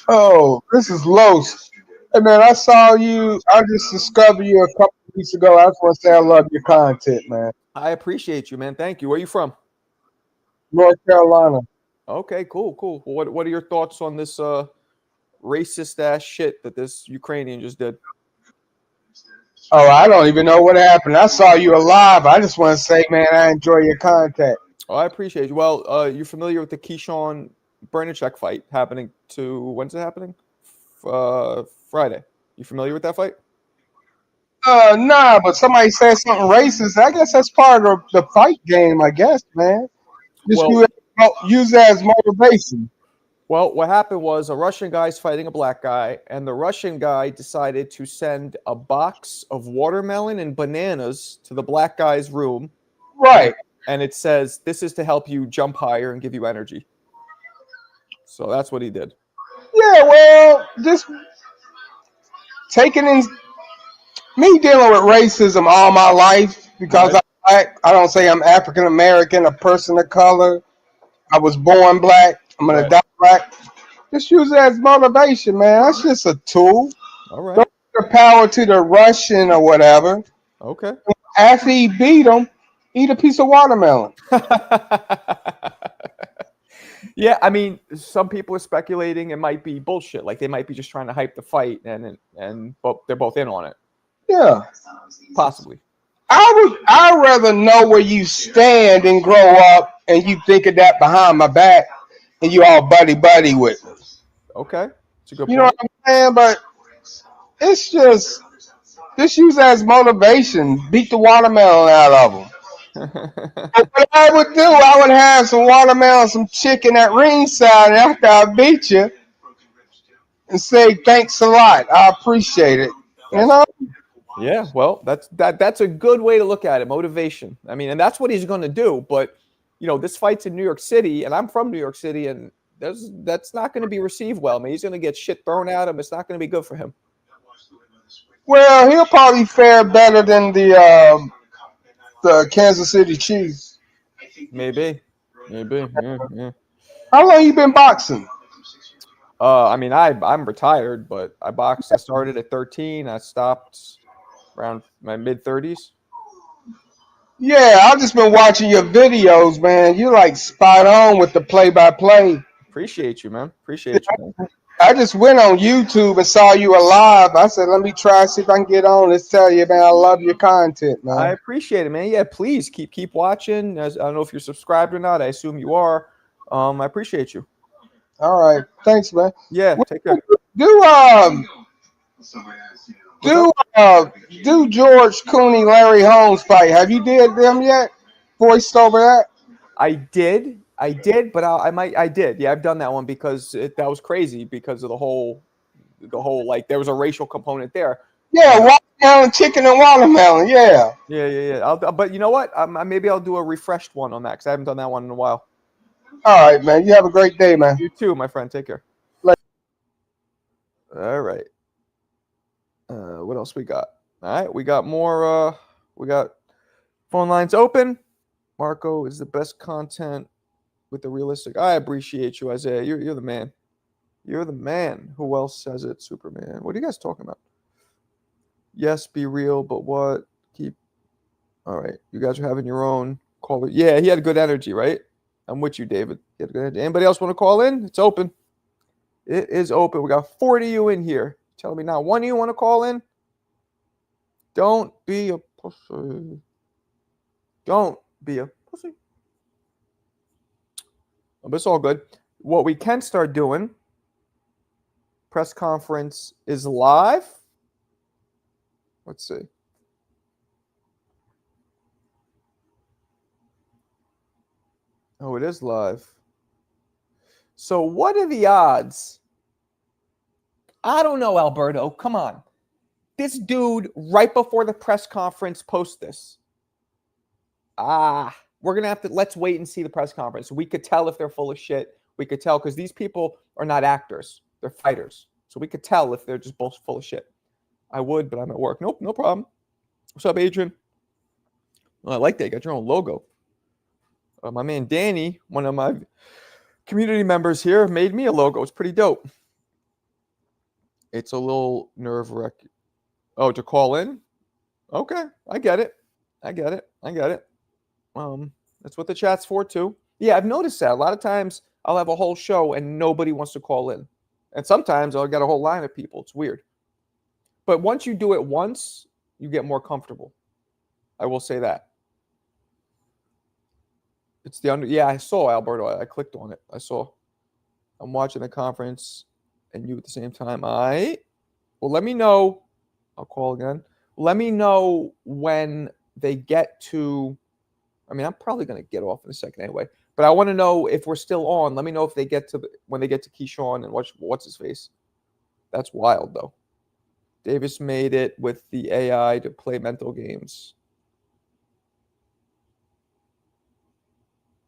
Oh, this is Los. Hey man, I saw you. I just discovered you a couple of weeks ago. I just want to say I love your content, man. I appreciate you, man. Thank you. Where are you from? North Carolina. Okay, cool. What are your thoughts on this racist ass shit that this Ukrainian just did? Oh, I don't even know what happened. I saw you alive. I just want to say, man, I enjoy your content. Oh, I appreciate you. Well, you're familiar with the Keyshawn Bernachek fight happening when's it happening? Friday. You familiar with that fight? Nah, but somebody said something racist. I guess that's part of the fight game, I guess, man. Just use that as motivation. Well, what happened was a Russian guy's fighting a black guy, and the Russian guy decided to send a box of watermelon and bananas to the black guy's room. Right. And it says, "This is to help you jump higher and give you energy." So that's what he did. Yeah, well, just taking in me dealing with racism all my life because Right. I'm black. I don't say I'm African American, a person of color. I was born black. I'm gonna die black. Just use it as motivation, man. That's just a tool. All right. Don't give the power to the Russian or whatever. Okay. After he beat him, eat a piece of watermelon. Yeah, I mean, some people are speculating it might be bullshit. Like they might be just trying to hype the fight, and they're both in on it. Yeah. Possibly. I'd rather know where you stand and grow up and you think of that behind my back and you all buddy with me. Okay. It's a good You point. know what I'm saying? But it's just use that as motivation. Beat the watermelon out of them. But what I would do, I would have some watermelon, some chicken at ringside after I beat you and say, thanks a lot. I appreciate it. You know? Yeah, well, that's a good way to look at it. Motivation. I mean, and that's what he's going to do. But this fight's in New York City, and I'm from New York City, and that's not going to be received well. I mean, he's going to get shit thrown at him. It's not going to be good for him. Well, he'll probably fare better than the Kansas City Chiefs. Maybe. Yeah. How long you been boxing? I mean, I'm retired, but I boxed. I started at 13. I stopped around my mid 30s. Yeah, I've just been watching your videos, man. You're like spot on with the play-by-play. Appreciate you, man. Appreciate you, man. I just went on YouTube and saw you alive. I said, let me try see if I can get on. Let's tell you, man, I love your content, I man. appreciate it, man. Yeah, please keep watching. I don't know if you're subscribed or not. I assume you are. I appreciate you. All right, thanks, man. Yeah, take care. Do What's up? do George Cooney, Larry Holmes fight. Have you did them yet? Voiced over that? I did, but I did. Yeah, I've done that one because that was crazy because of the whole like there was a racial component there. Yeah, watermelon, chicken, and watermelon. Yeah. Yeah. But you know what? Maybe I'll do a refreshed one on that because I haven't done that one in a while. All right, man. You have a great day, man. You too, my friend. Take care. All right. What else we got? All right, we got more. We got phone lines open. Marco is the best content with the realistic. I appreciate you, Isaiah. You're the man. You're the man. Who else says it? Superman. What are you guys talking about? Yes, be real, but what? Keep. All right, you guys are having your own call. Yeah, he had good energy, right? I'm with you, David. He had good energy. Anybody else want to call in? It's open. It is open. We got 40 of you in here. Telling me now, one of you want to call in? Don't be a pussy. Don't be a pussy. But it's all good. What we can start doing, press conference is live. Let's see. Oh, it is live. So what are the odds? I don't know, Alberto. Come on. This dude, right before the press conference, posts this. We're going to have to, let's wait and see the press conference. We could tell if they're full of shit. We could tell because these people are not actors. They're fighters. So we could tell if they're just both full of shit. I would, but I'm at work. Nope, no problem. What's up, Adrian? Well, I like that. You got your own logo. My man Danny, one of my community members here, made me a logo. It's pretty dope. It's a little nerve-wracking. Oh, to call in? Okay, I get it. That's what the chat's for too. Yeah, I've noticed that. A lot of times I'll have a whole show and nobody wants to call in. And sometimes I'll get a whole line of people. It's weird. But once you do it once, you get more comfortable. I will say that. It's the yeah, I saw Alberto. I clicked on it. I saw. I'm watching the conference and you at the same time. Well, let me know. I'll call again. Let me know when they get to. I mean, I'm probably going to get off in a second anyway. But I want to know if we're still on. Let me know if they get to when they get to Keyshawn and what's his face. That's wild though. Davis made it with the AI to play mental games.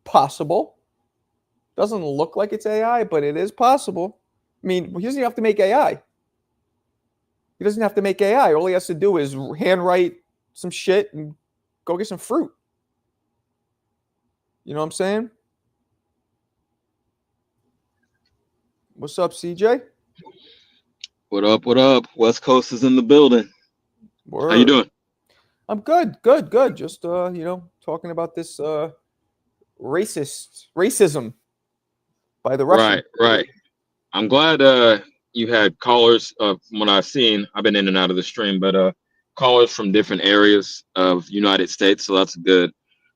Possible. Doesn't look like it's AI, but it is possible. I mean, he doesn't have to make AI. He doesn't have to make AI. All he has to do is handwrite some shit and go get some fruit. You know what I'm saying? What's up, CJ? What up? What up? West Coast is in the building. Word. How you doing? I'm good. Just talking about this racism by the Russians. Right. I'm glad you had callers from what I've seen. I've been in and out of the stream, but callers from different areas of United States. So that's good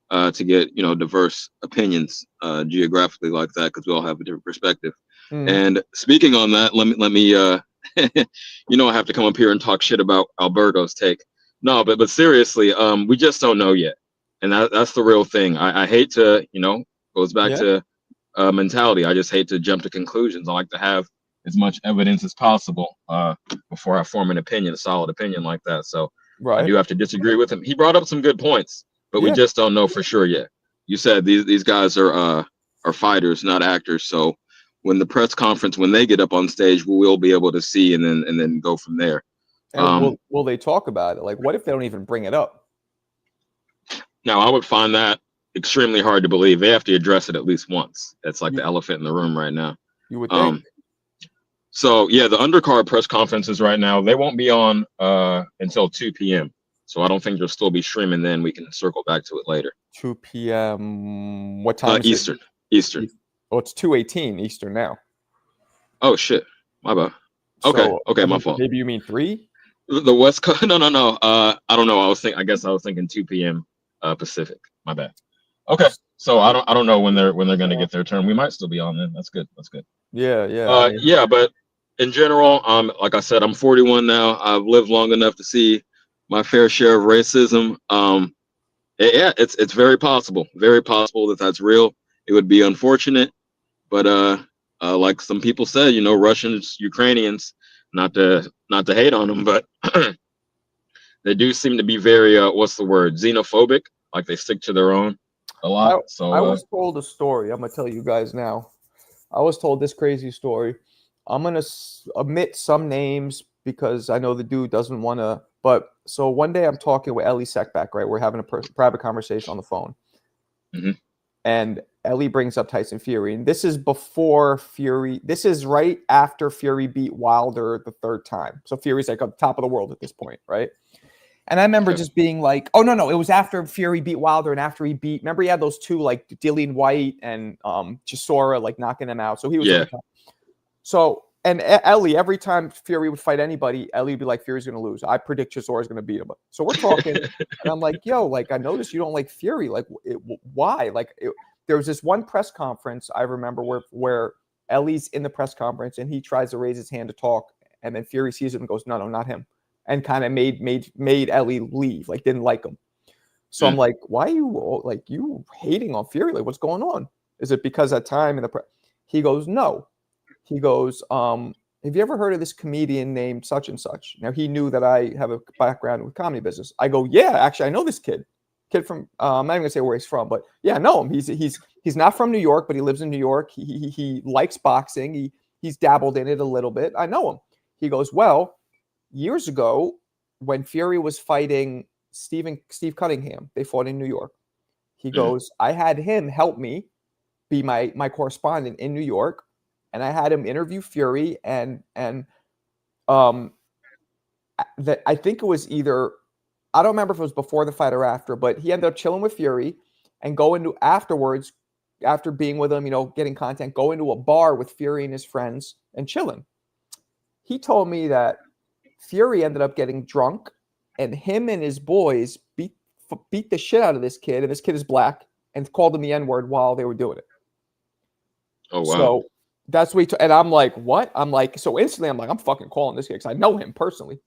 to get diverse opinions geographically like that because we all have a different perspective. And speaking on that, let me I have to come up here and talk shit about Alberto's take. No, but seriously, we just don't know yet, and that's the real thing. I hate to goes back to mentality. I just hate to jump to conclusions. I like to have as much evidence as possible before I form an opinion, a solid opinion like that. So I do have to disagree with him. He brought up some good points, but we just don't know for sure yet. You said these guys are fighters, not actors. So when the press conference, when they get up on stage, we'll be able to see and then go from there. And will they talk about it? Like, what if they don't even bring it up? Now, I would find that extremely hard to believe. They have to address it at least once. That's like the elephant in the room right now. You would think. So yeah, the undercard press conferences right now, they won't be on until 2 p.m. So I don't think they'll still be streaming then. We can circle back to it later. 2 p.m. What time is Eastern. it? Eastern. Oh, it's 2:18 Eastern now. Oh shit. My bad. Okay. So, Okay, my fault. Maybe you mean 3? The West Coast. No. I don't know. I guess I was thinking 2 p.m. Pacific. My bad. Okay. So I don't know when they're gonna get their turn. We might still be on then. That's good. Yeah. I mean, yeah, but in general, like I said, I'm 41 now. I've lived long enough to see my fair share of racism. Yeah, it's very possible that that's real. It would be unfortunate, but like some people said, Russians, Ukrainians, not to hate on them, but they do seem to be very what's the word, xenophobic. Like they stick to their own a lot. I was told a story. I'm gonna tell you guys now. I was told this crazy story. I'm gonna omit some names because I know the dude doesn't want to. But so one day I'm talking with Ellie Seckback, right? We're having a private conversation on the phone, and Ellie brings up Tyson Fury, and this is before Fury. This is right after Fury beat Wilder the 3rd time. So Fury's like on top of the world at this point, right? And I remember just being like, oh, no, it was after Fury beat Wilder and after he beat, remember he had those 2, like Dillian White and Chisora, like knocking them out. So he was at the top. So, and Ellie, every time Fury would fight anybody, Ellie would be like, Fury's going to lose. I predict Chisora's going to beat him. So we're talking, and I'm like, yo, like, I noticed you don't like Fury. Like, why? Like, there was this one press conference I remember where Ellie's in the press conference and he tries to raise his hand to talk. And then Fury sees it and goes, no, not him. And kind of made Ellie leave, like didn't like him. So I'm like, why are you hating on Fury? Like, what's going on? Is it because that time in the He goes, no. He goes, have you ever heard of this comedian named such and such? Now he knew that I have a background with comedy business. I go, yeah, actually, I know this kid from. I'm not even gonna say where he's from, but yeah, I know him. He's not from New York, but he lives in New York. He likes boxing. He's dabbled in it a little bit. I know him. He goes, well. Years ago, when Fury was fighting Steve Cunningham, they fought in New York. He goes, I had him help me be my correspondent in New York, and I had him interview Fury, and that I think it was either, I don't remember if it was before the fight or after, but he ended up chilling with Fury and going to afterwards, after being with him, getting content, go into a bar with Fury and his friends and chilling. He told me that Fury ended up getting drunk, and him and his boys beat the shit out of this kid, and this kid is black, and called him the N-word while they were doing it. Oh, wow. So that's what and I'm like, what? I'm like, so instantly I'm like, I'm fucking calling this kid because I know him personally.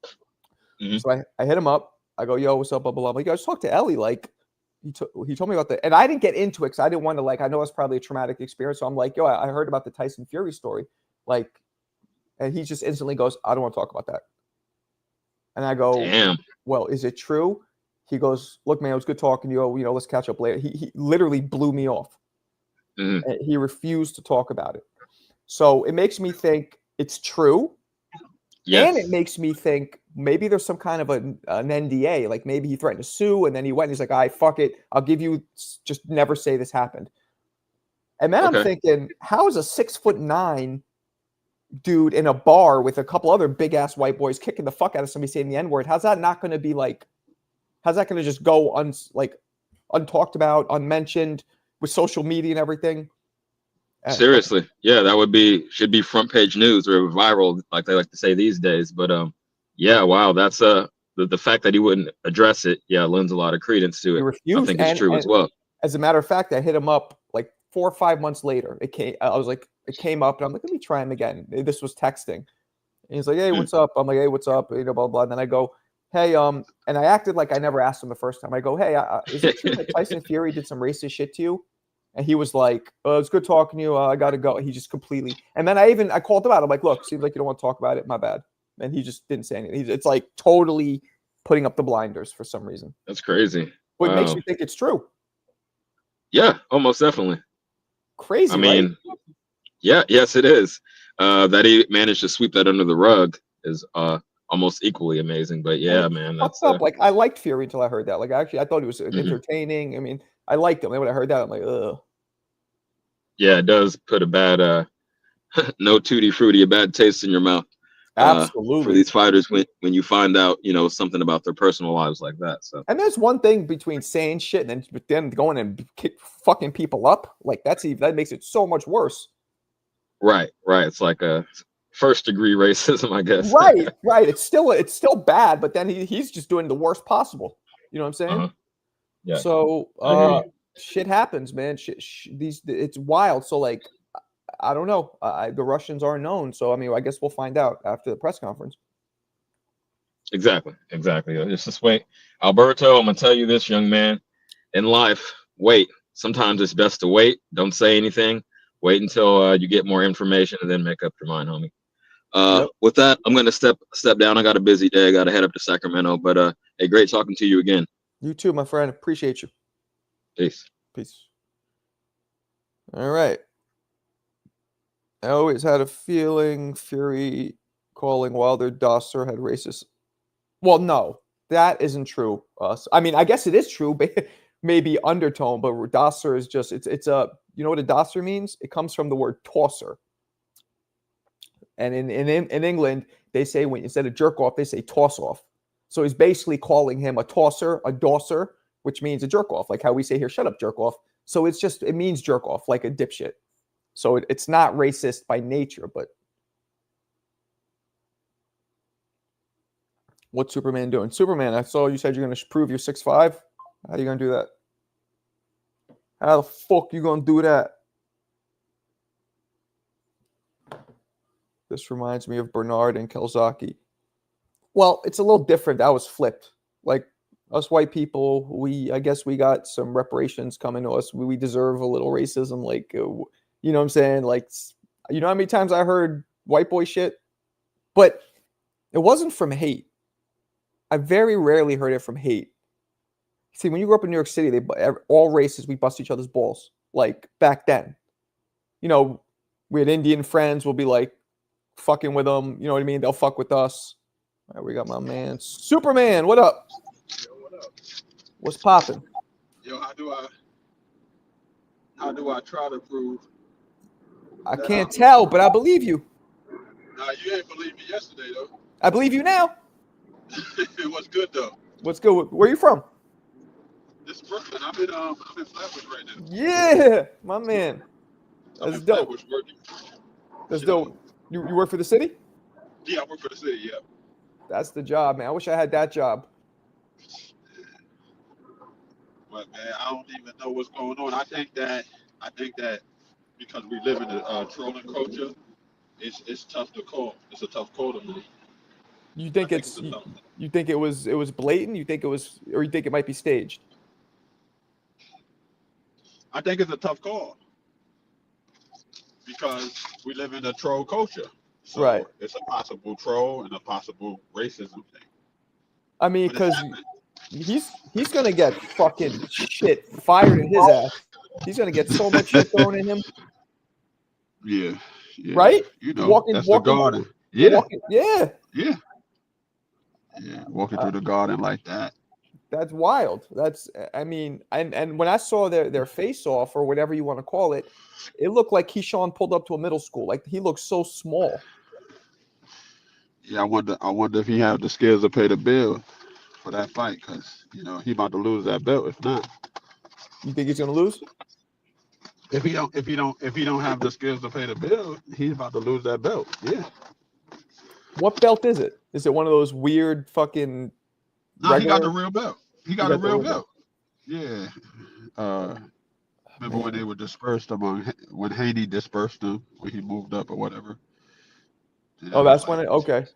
So I hit him up. I go, yo, what's up, blah, blah, blah. He goes, talk to Ellie. Like, he told me about that. And I didn't get into it because I didn't want to, like, I know it's probably a traumatic experience. So I'm like, yo, I heard about the Tyson Fury story. Like, and he just instantly goes, I don't want to talk about that. And I go, damn. Well, is it true? He goes, look, man, it was good talking to you. Let's catch up later. He literally blew me off. He refused to talk about it. So it makes me think it's true. Yes. And it makes me think maybe there's some kind of an NDA. Like maybe he threatened to sue, and then he went and he's like, all right, fuck it. I'll give you, just never say this happened. And then I'm thinking, how is a 6'9" dude in a bar with a couple other big ass white boys kicking the fuck out of somebody saying the N-word? How's that not going to be like, how's that going to just go untalked about, unmentioned with social media and everything? Seriously. Yeah, that should be front page news or viral, like they like to say these days. But yeah, wow, that's the fact that he wouldn't address it, lends a lot of credence to it. He refused. I think it's true as well. As a matter of fact, I hit him up like 4 or 5 months later. It came up, and I'm like, let me try him again. This was texting. And he's like, hey, what's up? I'm like, hey, what's up? Blah, blah, blah. And then I go, hey, and I acted like I never asked him the first time. I go, hey, is it true that Tyson Fury did some racist shit to you? And he was like, it's good talking to you. I got to go. He just completely, and then I called him out. I'm like, look, seems like you don't want to talk about it. My bad. And he just didn't say anything. It's like totally putting up the blinders for some reason. That's crazy. But it makes me think it's true. Yeah, almost definitely. Crazy, I mean, right? Yes, it is. That he managed to sweep that under the rug is almost equally amazing. But And yeah, it's man, fucked that's up. Like, I liked Fury until I heard that. Like, actually, I thought he was mhm. entertaining. I mean, I liked him. And when I heard that, I'm like, ugh. Yeah, it does put a bad no tutti frutti, a bad taste in your mouth for Absolutely. these fighters when you find out, you know, something about their personal lives like that. So And there's one thing between saying shit and then going and fucking people up. Like, that makes it so much worse. right, it's like a first degree racism, I guess. Right. It's still bad, but then he's just doing the worst possible. You know what I'm saying? Uh-huh. Yeah, So I hear you. shit happens, man. It's wild. So like, I don't know. The Russians are known, so I mean, I guess we'll find out after the press conference. Exactly. Just this way, Alberto. I'm gonna tell you this, young man. In life, wait. Sometimes it's best to wait. Don't say anything. Wait until you get more information and then make up your mind, homie. Yep. With that, I'm gonna step down. I got a busy day. I gotta head up to Sacramento. But hey, great talking to you again. You too, my friend. Appreciate you. Peace. Peace. All right. I always had a feeling Fury calling Wilder Dosser had racist. Well, no, that isn't true. I mean, I guess it is true, but maybe undertone. But Dosser is just it's a you know what a Dosser means? It comes from the word tosser. And in England, they say when instead of jerk off, they say toss off. So he's basically calling him a tosser, a dosser, which means a jerk off, like how we say here, shut up, jerk off. So it means jerk off, like a dipshit. So it's not racist by nature, but what's Superman doing? Superman, I saw you said you're going to prove you're 6'5". How are you going to do that? How the fuck you going to do that? This reminds me of Bernard and Kelzaki. Well, it's a little different. That was flipped. Like us white people, I guess we got some reparations coming to us. We deserve a little racism. Like, you know what I'm saying? Like, you know how many times I heard white boy shit? But it wasn't from hate. I very rarely heard it from hate. See, when you grew up in New York City, all races, we bust each other's balls. Like back then, you know, we had Indian friends. We'll be like fucking with them. You know what I mean? They'll fuck with us. All right, we got my man Superman. What up? Yo, what up? What's popping? Yo, how do I try to prove? I can't tell, but I believe you. Nah, you ain't believe me yesterday though. I believe you now. It was good though. What's good? Where you from? This is Brooklyn. I'm in Flatbush right now. Yeah, my man. I'm That's in dope. Flatbush working. That's dope. You work for the city? Yeah, I work for the city. Yeah. That's the job, man. I wish I had that job. But man, I don't even know what's going on. I think that because we live in a trolling culture, it's tough to call. It's a tough call to me. You think you think it was blatant? You think it was, or you think it might be staged? I think it's a tough call because we live in a troll culture. So Right. it's a possible troll and a possible racism thing. I mean, But it's because happening. he's gonna get fucking shit fired in his ass. He's gonna get so much shit thrown in him. Yeah. Right? You know, Walking that's the garden. Yeah. Yeah. Yeah. Walking through the garden like that. That's wild. I mean, and when I saw their face off or whatever you want to call it, it looked like Keyshawn pulled up to a middle school. Like he looked so small. Yeah, I wonder if he have the skills to pay the bill for that fight, because he about to lose that belt. If not, You think he's gonna lose? if he don't have the skills to pay the bill, he's about to lose that belt. Yeah. What belt is it? Is it one of those weird fucking? No, he got the real belt. He got a the real real belt. Yeah. Remember when they were dispersed when Haney dispersed them when he moved up or whatever? Oh, that's when it. Okay.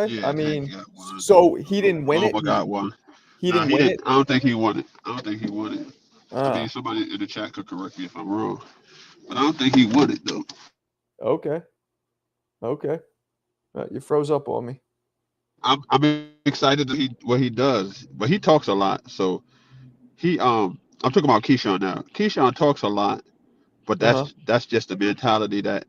Yeah, I mean, got one. so he didn't win it. Loma got one. He didn't win it. I don't think he won it. I mean, Ah, somebody in the chat could correct me if I'm wrong, but I don't think he won it though. okay. You froze up on me. I'm excited to see what he does, but he talks a lot. So I'm talking about Keyshawn now. Keyshawn talks a lot, but that's just the mentality that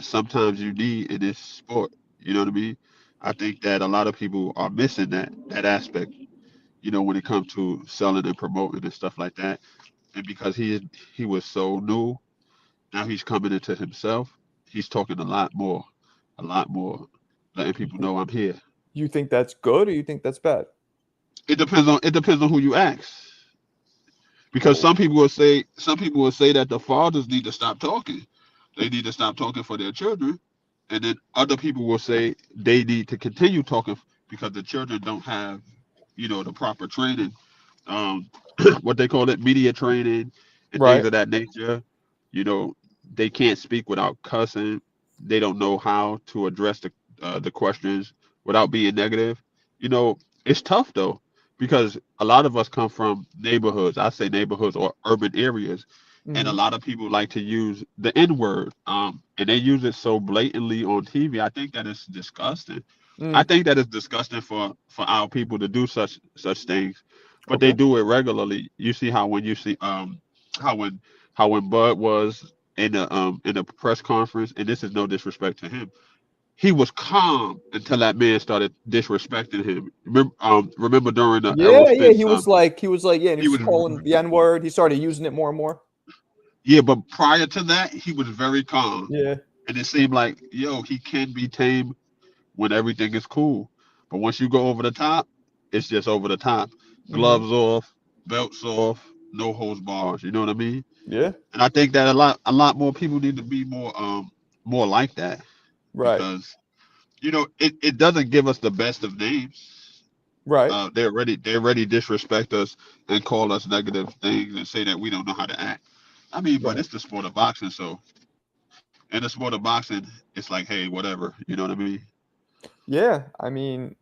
sometimes you need in this sport. You know what I mean? I think that a lot of people are missing that aspect. When it comes to selling and promoting and stuff like that. And because he was so new, now he's coming into himself. He's talking a lot more, letting people know I'm here. You think that's good or you think that's bad? It depends on who you ask. Because Well, some people will say that the fathers need to stop talking. They need to stop talking for their children, and then other people will say they need to continue talking because the children don't have, the proper training, um, what they call it, media training, and things right. of that nature. You know, they can't speak without cussing. They don't know how to address the questions without being negative. You know, it's tough though because a lot of us come from neighborhoods. I say neighborhoods or urban areas, and a Hmm. lot of people like to use the N word, and they use it so blatantly on TV. I think that it's disgusting. I Mm, think that it's disgusting for our people to do such things, but they okay. do it regularly. You see how when you see how when how when Bud was in the press conference, and this is no disrespect to him, he was calm until that man started disrespecting him. Remember during the Errol Yeah, yeah. Spence, Yeah, and he he was was calling the N word. He started using it more and more. yeah, but prior to that, he was very calm, Yeah. and it seemed like he can be tamed when everything is cool, but once you go over the top, it's just over the top. Hmm. Gloves off, belts off, no holds bars. You know what I mean? Yeah. And I think that a lot more people need to be more like that Right. because it doesn't give us the best of names. Right. They already disrespect us and call us negative things and say that we don't know how to act. I mean, but Right. it's the sport of boxing, so in the sport of boxing, it's like, hey, whatever. You know what I mean? Yeah. I mean,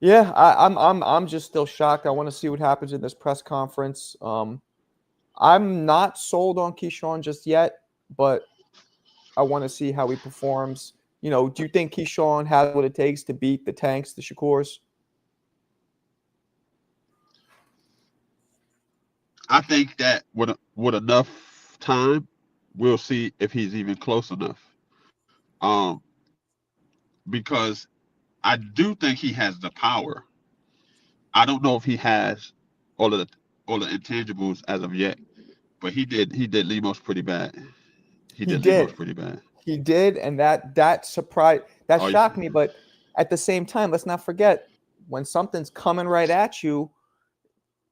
yeah. I'm just still shocked. I want to see what happens in this press conference. I'm not sold on Keyshawn just yet, but I want to see how he performs. Do you think Keyshawn has what it takes to beat the Tanks, the Shakurs? I think that with enough time, we'll see if he's even close enough. Um, because I do think he has the power. I don't know if he has all the intangibles as of yet, but he did Limos pretty bad. He He did Limos did. pretty bad. He did, and that surprised, that Oh, shocked me. But at the same time, let's not forget when something's coming right at you,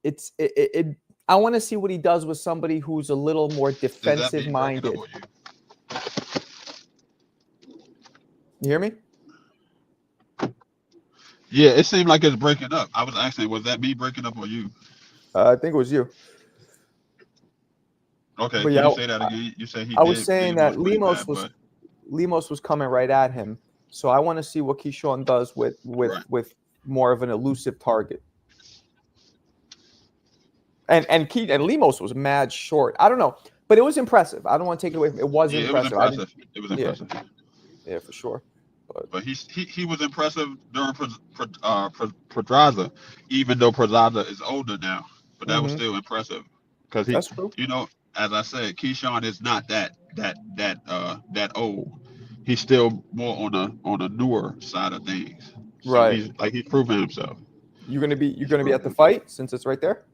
it's it I want to see what he does with somebody who's a little more is that defensive me breaking up minded. on you? You hear me? Yeah, it seemed like it's breaking up. I was asking, was that me breaking up or you? I think it was you. Okay, But can yeah, you say that again? You said he I was did saying Limos that pretty bad, but Limos was coming right at him. So I want to see what Keyshawn does with right. more of an elusive target. And Limos was mad short. I don't know, but it was impressive. I don't want to take it away from it. It was Yeah, it was impressive. I didn't. impressive. It was Yeah, impressive. yeah, for sure. But But he was impressive during Pedraza, even though Pedraza is older now. But that was hmm still impressive because that's true. as I said, Keyshawn is not that old. He's still more on the newer side of things. So Right. he's proven himself. You're He's gonna be at proven the himself. fight since it's right there.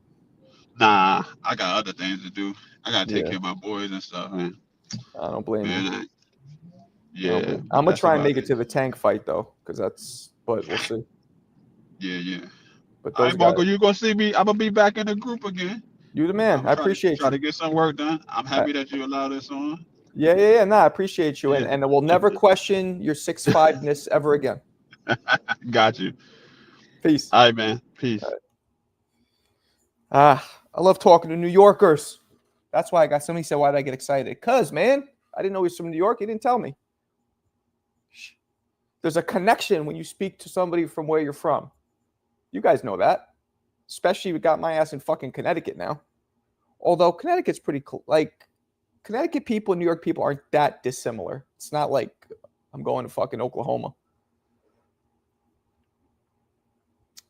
Nah, I got other things to do. I gotta take Yeah, care of my boys and stuff, man. I don't blame you. Man, I don't yeah, blame. I'm gonna that's try and about make it it. to the Tank fight though, because that's. But we'll see. Yeah, yeah. But All those right, guys, Marco, you gonna see me? I'm gonna be back in the group again. you the man. I'm I trying to appreciate try you. to get some work done. I'm I, happy that you allowed this on. yeah, yeah, yeah. No, I appreciate you, Yeah, and we'll never question your 6'5" ever again. got you. Peace. All right, man. Peace. I love talking to New Yorkers. That's why I got somebody said, why did I get excited? Because, man, I didn't know he was from New York. He didn't tell me. There's a connection when you speak to somebody from where you're from. You guys know that. Especially we got my ass in fucking Connecticut now. Although Connecticut's pretty cool. Like, Connecticut people and New York people aren't that dissimilar. It's not like I'm going to fucking Oklahoma.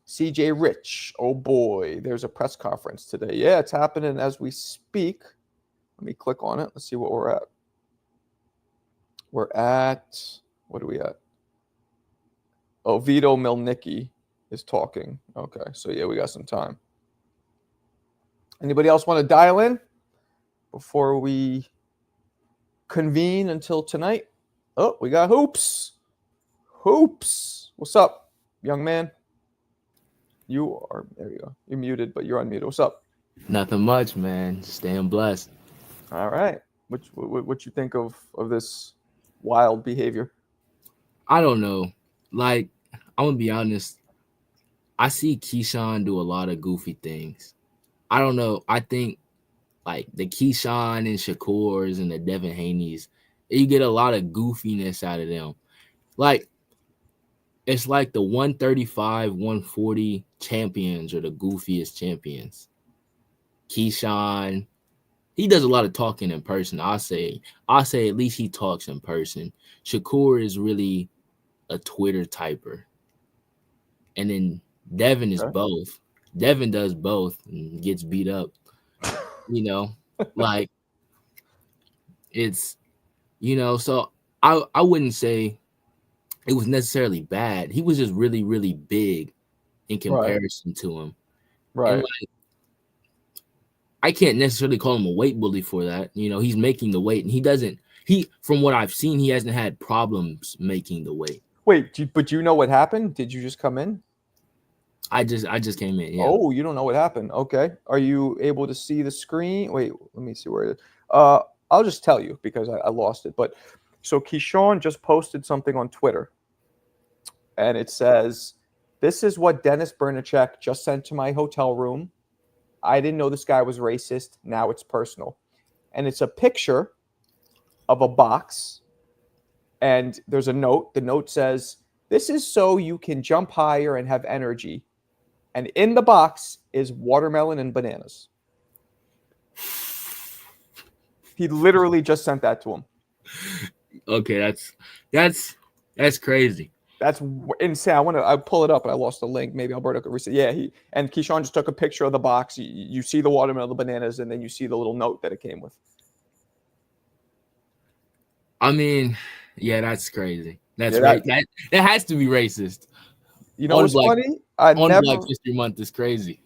CJ Rich. Oh boy, there's a press conference today. Yeah, it's happening as we speak. Let me click on it. Let's see what we're at. We're at, what are we at? Oh, Vito Milnicki is talking. Okay, so yeah, we got some time. Anybody else want to dial in before we convene until tonight? Oh, we got Hoops. Hoops. What's up, young man? There you go. You're muted, but you're unmuted. What's up? Nothing much, man. Staying blessed. All right. What you think of this wild behavior? I don't know. Like, I'm gonna be honest. I see Keyshawn do a lot of goofy things. I don't know. I think like the Keyshawn and Shakurs and the Devin Haney's, you get a lot of goofiness out of them. Like, it's like the 135, 140 champions are the goofiest champions. Keyshawn, he does a lot of talking in person. I'll say at least he talks in person. Shakur is really a Twitter typer. And then Devin is both. Devin does both and gets beat up. Like it's so I wouldn't say it was necessarily bad. He was just really, really big in comparison to him. Right. And like, I can't necessarily call him a weight bully for that. He's making the weight, and from what I've seen, he hasn't had problems making the weight. Wait, but you know what happened? Did you just come in? I just came in. Yeah. Oh, you don't know what happened. Okay. Are you able to see the screen? Wait, let me see where it is. I'll just tell you because I lost it. But so Keyshawn just posted something on Twitter. And it says, "This is what Dennis Bernacek just sent to my hotel room. I didn't know this guy was racist. Now it's personal." And it's a picture of a box. And there's a note. The note says, "This is so you can jump higher and have energy." And in the box is watermelon and bananas. He literally just sent that to him. Okay, that's crazy. That's insane. I'll pull it up, but I lost the link. Maybe Alberto could reset. Yeah, and Keyshawn just took a picture of the box. You see the watermelon, the bananas, and then you see the little note that it came with. I mean, yeah, that's crazy. That's right. That has to be racist. You know what's funny? Black History Month is crazy.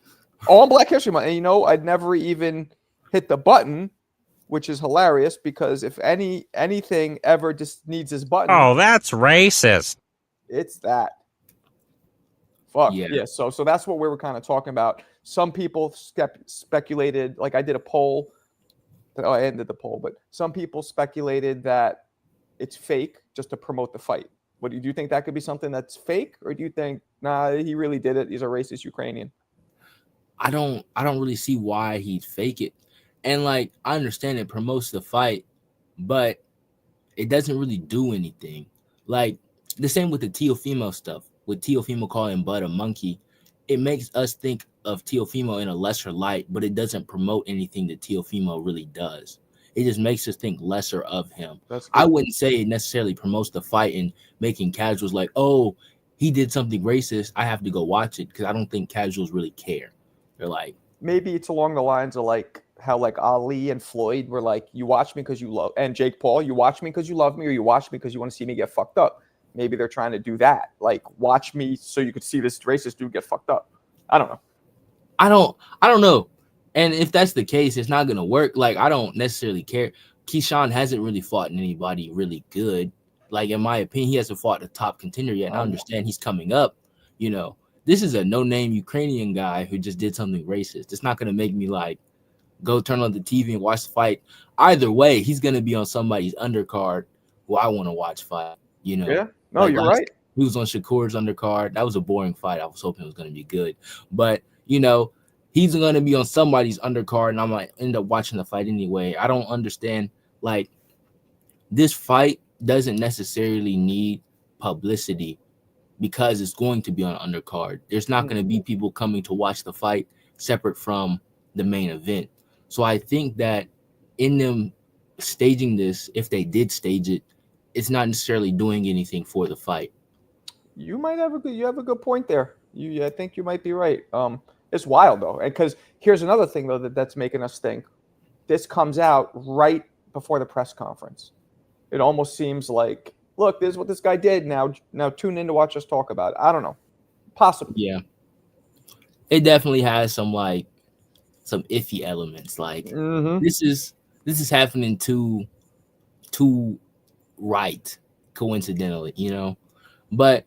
On Black History Month, and I'd never even hit the button, which is hilarious because if anything ever just needs this button, oh, that's racist. It's that. Fuck yeah. So that's what we were kind of talking about. Some people speculated, like I did a poll. I ended the poll, but some people speculated that it's fake just to promote the fight. What do you think that could be something that's fake, or do you think he really did it? He's a racist Ukrainian. I don't really see why he'd fake it, and like I understand it promotes the fight, but it doesn't really do anything. Like the same with the Teofimo stuff. With Teofimo calling Bud a monkey, it makes us think of Teofimo in a lesser light, but it doesn't promote anything that Teofimo really does. It just makes us think lesser of him. I wouldn't say it necessarily promotes the fight and making casuals like, oh, he did something racist, I have to go watch it, because I don't think casuals really care. They're like, maybe it's along the lines of like how like Ali and Floyd were like, you watch me because you love, and Jake Paul, you watch me because you love me, or you watch me because you want to see me get fucked up. Maybe they're trying to do that. Like, watch me so you could see this racist dude get fucked up. I don't know. I don't know. And if that's the case, it's not going to work. Like, I don't necessarily care. Keyshawn hasn't really fought anybody really good. Like, in my opinion, he hasn't fought a top contender yet. And I understand he's coming up. This is a no-name Ukrainian guy who just did something racist. It's not going to make me, like, go turn on the TV and watch the fight. Either way, he's going to be on somebody's undercard who I want to watch fight, Yeah. No, like, you're right. He was on Shakur's undercard. That was a boring fight. I was hoping it was going to be good. But, he's going to be on somebody's undercard, and I might end up watching the fight anyway. I don't understand. Like, this fight doesn't necessarily need publicity because it's going to be on undercard. There's not going to be people coming to watch the fight separate from the main event. So I think that in them staging this, if they did stage it, it's not necessarily doing anything for the fight. You have a good point there. I think you might be right. It's wild though, because here's another thing though that's making us think. This comes out right before the press conference. It almost seems like look, this is what this guy did. Now tune in to watch us talk about it. I don't know. Possibly. Yeah. It definitely has some iffy elements. Like Mm-hmm. this is happening too right, coincidentally, But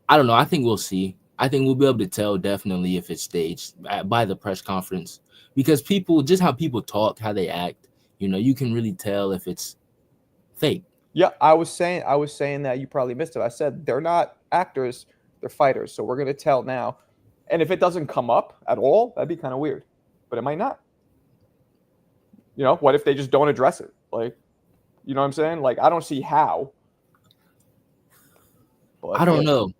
I don't know. I think we'll see. I think we'll be able to tell definitely if it's staged by the press conference, because just how people talk, how they act, you can really tell if it's fake. Yeah, I was saying that you probably missed it. I said they're not actors, they're fighters. So we're gonna tell now. And if it doesn't come up at all, that'd be kind of weird. But it might not. What if they just don't address it? Like, you know what I'm saying? Like, I don't see how. But I don't know.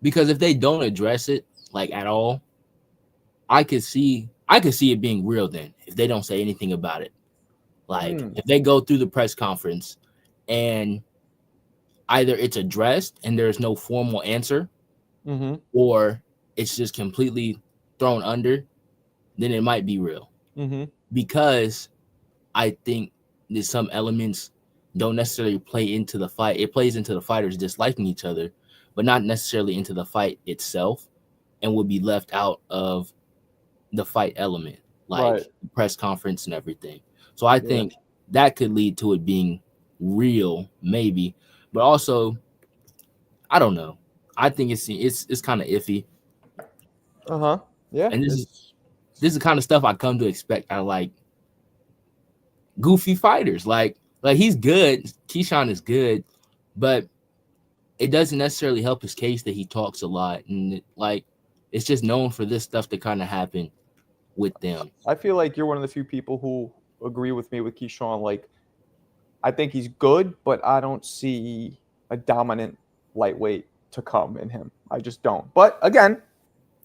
Because if they don't address it like at all, I could see it being real then if they don't say anything about it. Like if they go through the press conference and either it's addressed and there's no formal answer, or it's just completely thrown under, then it might be real. Because I think that some elements don't necessarily play into the fight. It plays into the fighters disliking each other, but not necessarily into the fight itself, and will be left out of the fight element, like press conference and everything. So I think that could lead to it being real, maybe, but also, I don't know. I think it's kind of iffy. Yeah. And this is the kind of stuff I come to expect out of like goofy fighters. Like he's good. Keyshawn is good, but it doesn't necessarily help his case that he talks a lot, and it's just known for this stuff to kind of happen with them. I feel like you're one of the few people who agree with me with Keyshawn. Like, I think he's good, but I don't see a dominant lightweight to come in him. I just don't. But again,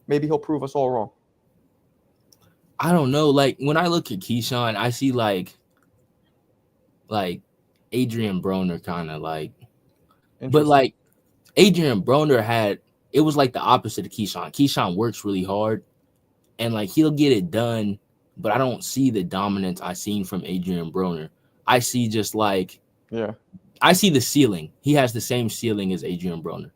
maybe he'll prove us all wrong. I don't know. Like when I look at Keyshawn, I see like Adrian Broner kind of like, but like Adrian Broner it was like the opposite of Keyshawn. Keyshawn works really hard and like he'll get it done, but I don't see the dominance I seen from Adrian Broner. I see just like, I see the ceiling. He has the same ceiling as Adrian Broner.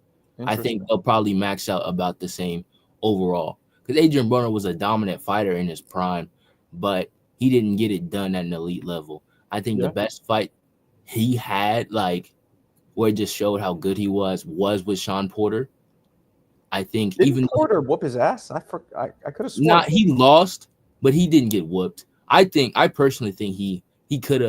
I think they'll probably max out about the same overall, because Adrian Broner was a dominant fighter in his prime, but he didn't get it done at an elite level. I think the best fight he had, like where it just showed how good he was with Sean Porter. I think Didn't Porter whoop his ass? I could have sworn. He lost, but he didn't get whooped. I personally think he could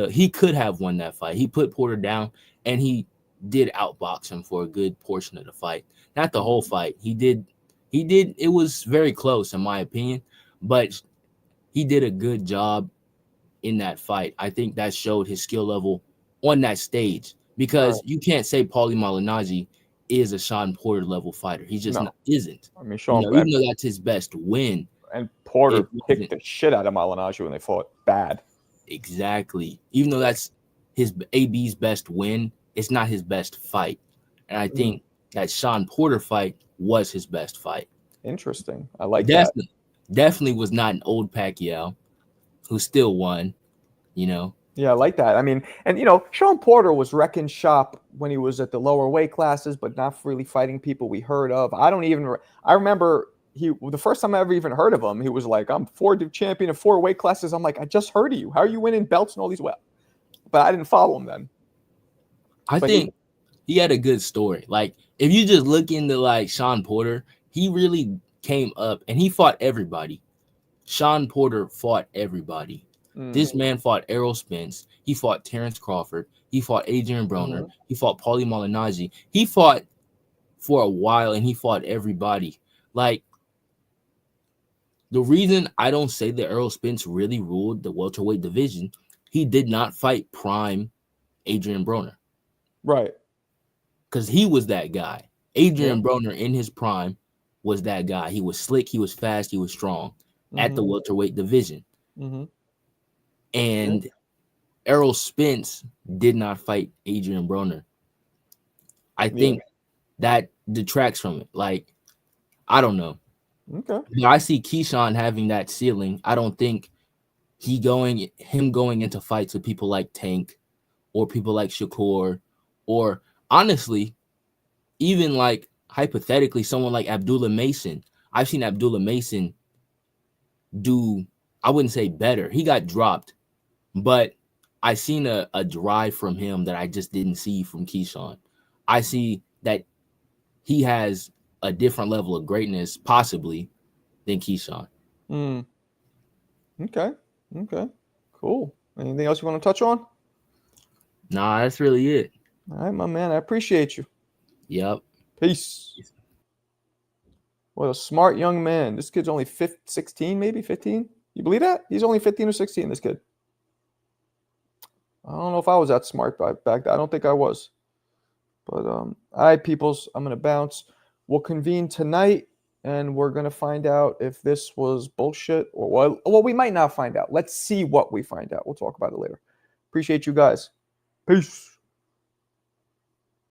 have won that fight. He put Porter down and he did outbox him for a good portion of the fight. Not the whole fight. He did. It was very close in my opinion, but he did a good job in that fight. I think that showed his skill level on that stage, because you can't say Paulie Malignaggi is a Sean Porter level fighter. He just isn't. I mean, Sean, even though that's his best win. And Porter kicked the shit out of Malignaggi when they fought bad. Exactly. Even though that's his AB's best win, it's not his best fight. And I think that Sean Porter fight was his best fight. Interesting. I like that. Definitely was not an old Pacquiao who still won, Yeah, I like that. I mean, and Sean Porter was wrecking shop when he was at the lower weight classes, but not really fighting people we heard of. I remember the first time I ever even heard of him, he was like, I'm champion of 4 weight classes. I'm like, I just heard of you. How are you winning belts and all these But I didn't follow him then. I think he had a good story. Like, if you just look into like Sean Porter, he really came up and he fought everybody. Sean Porter fought everybody. This man fought Errol Spence. He fought Terrence Crawford. He fought Adrian Broner. He fought Paulie Malignaggi. He fought for a while and he fought everybody. Like, the reason I don't say that Errol Spence really ruled the welterweight division, he did not fight prime Adrian Broner. Right. Because he was that guy. Adrian Broner in his prime was that guy. He was slick, he was fast, he was strong at the welterweight division. And Errol Spence did not fight Adrian Broner. I think that detracts from it. Like, I don't know. Okay. But I see Keyshawn having that ceiling. I don't think him going into fights with people like Tank or people like Shakur Or honestly, even like hypothetically, someone like Abdullah Mason. I've seen Abdullah Mason do, I wouldn't say better. He got dropped, but I seen a drive from him that I just didn't see from Keyshawn. I see that he has a different level of greatness, possibly, than Keyshawn. Okay. Okay. Cool. Anything else you want to touch on? Nah, that's really it. All right, my man. I appreciate you. Yep. Peace. What a smart young man. This kid's only 16, maybe 15. You believe that? He's only 15 or 16, this kid. I don't know if I was that smart back then. I don't think I was. But all right, peoples, I'm going to bounce. We'll convene tonight, and we're going to find out if this was bullshit or what. Well, we might not find out. Let's see what we find out. We'll talk about it later. Appreciate you guys. Peace.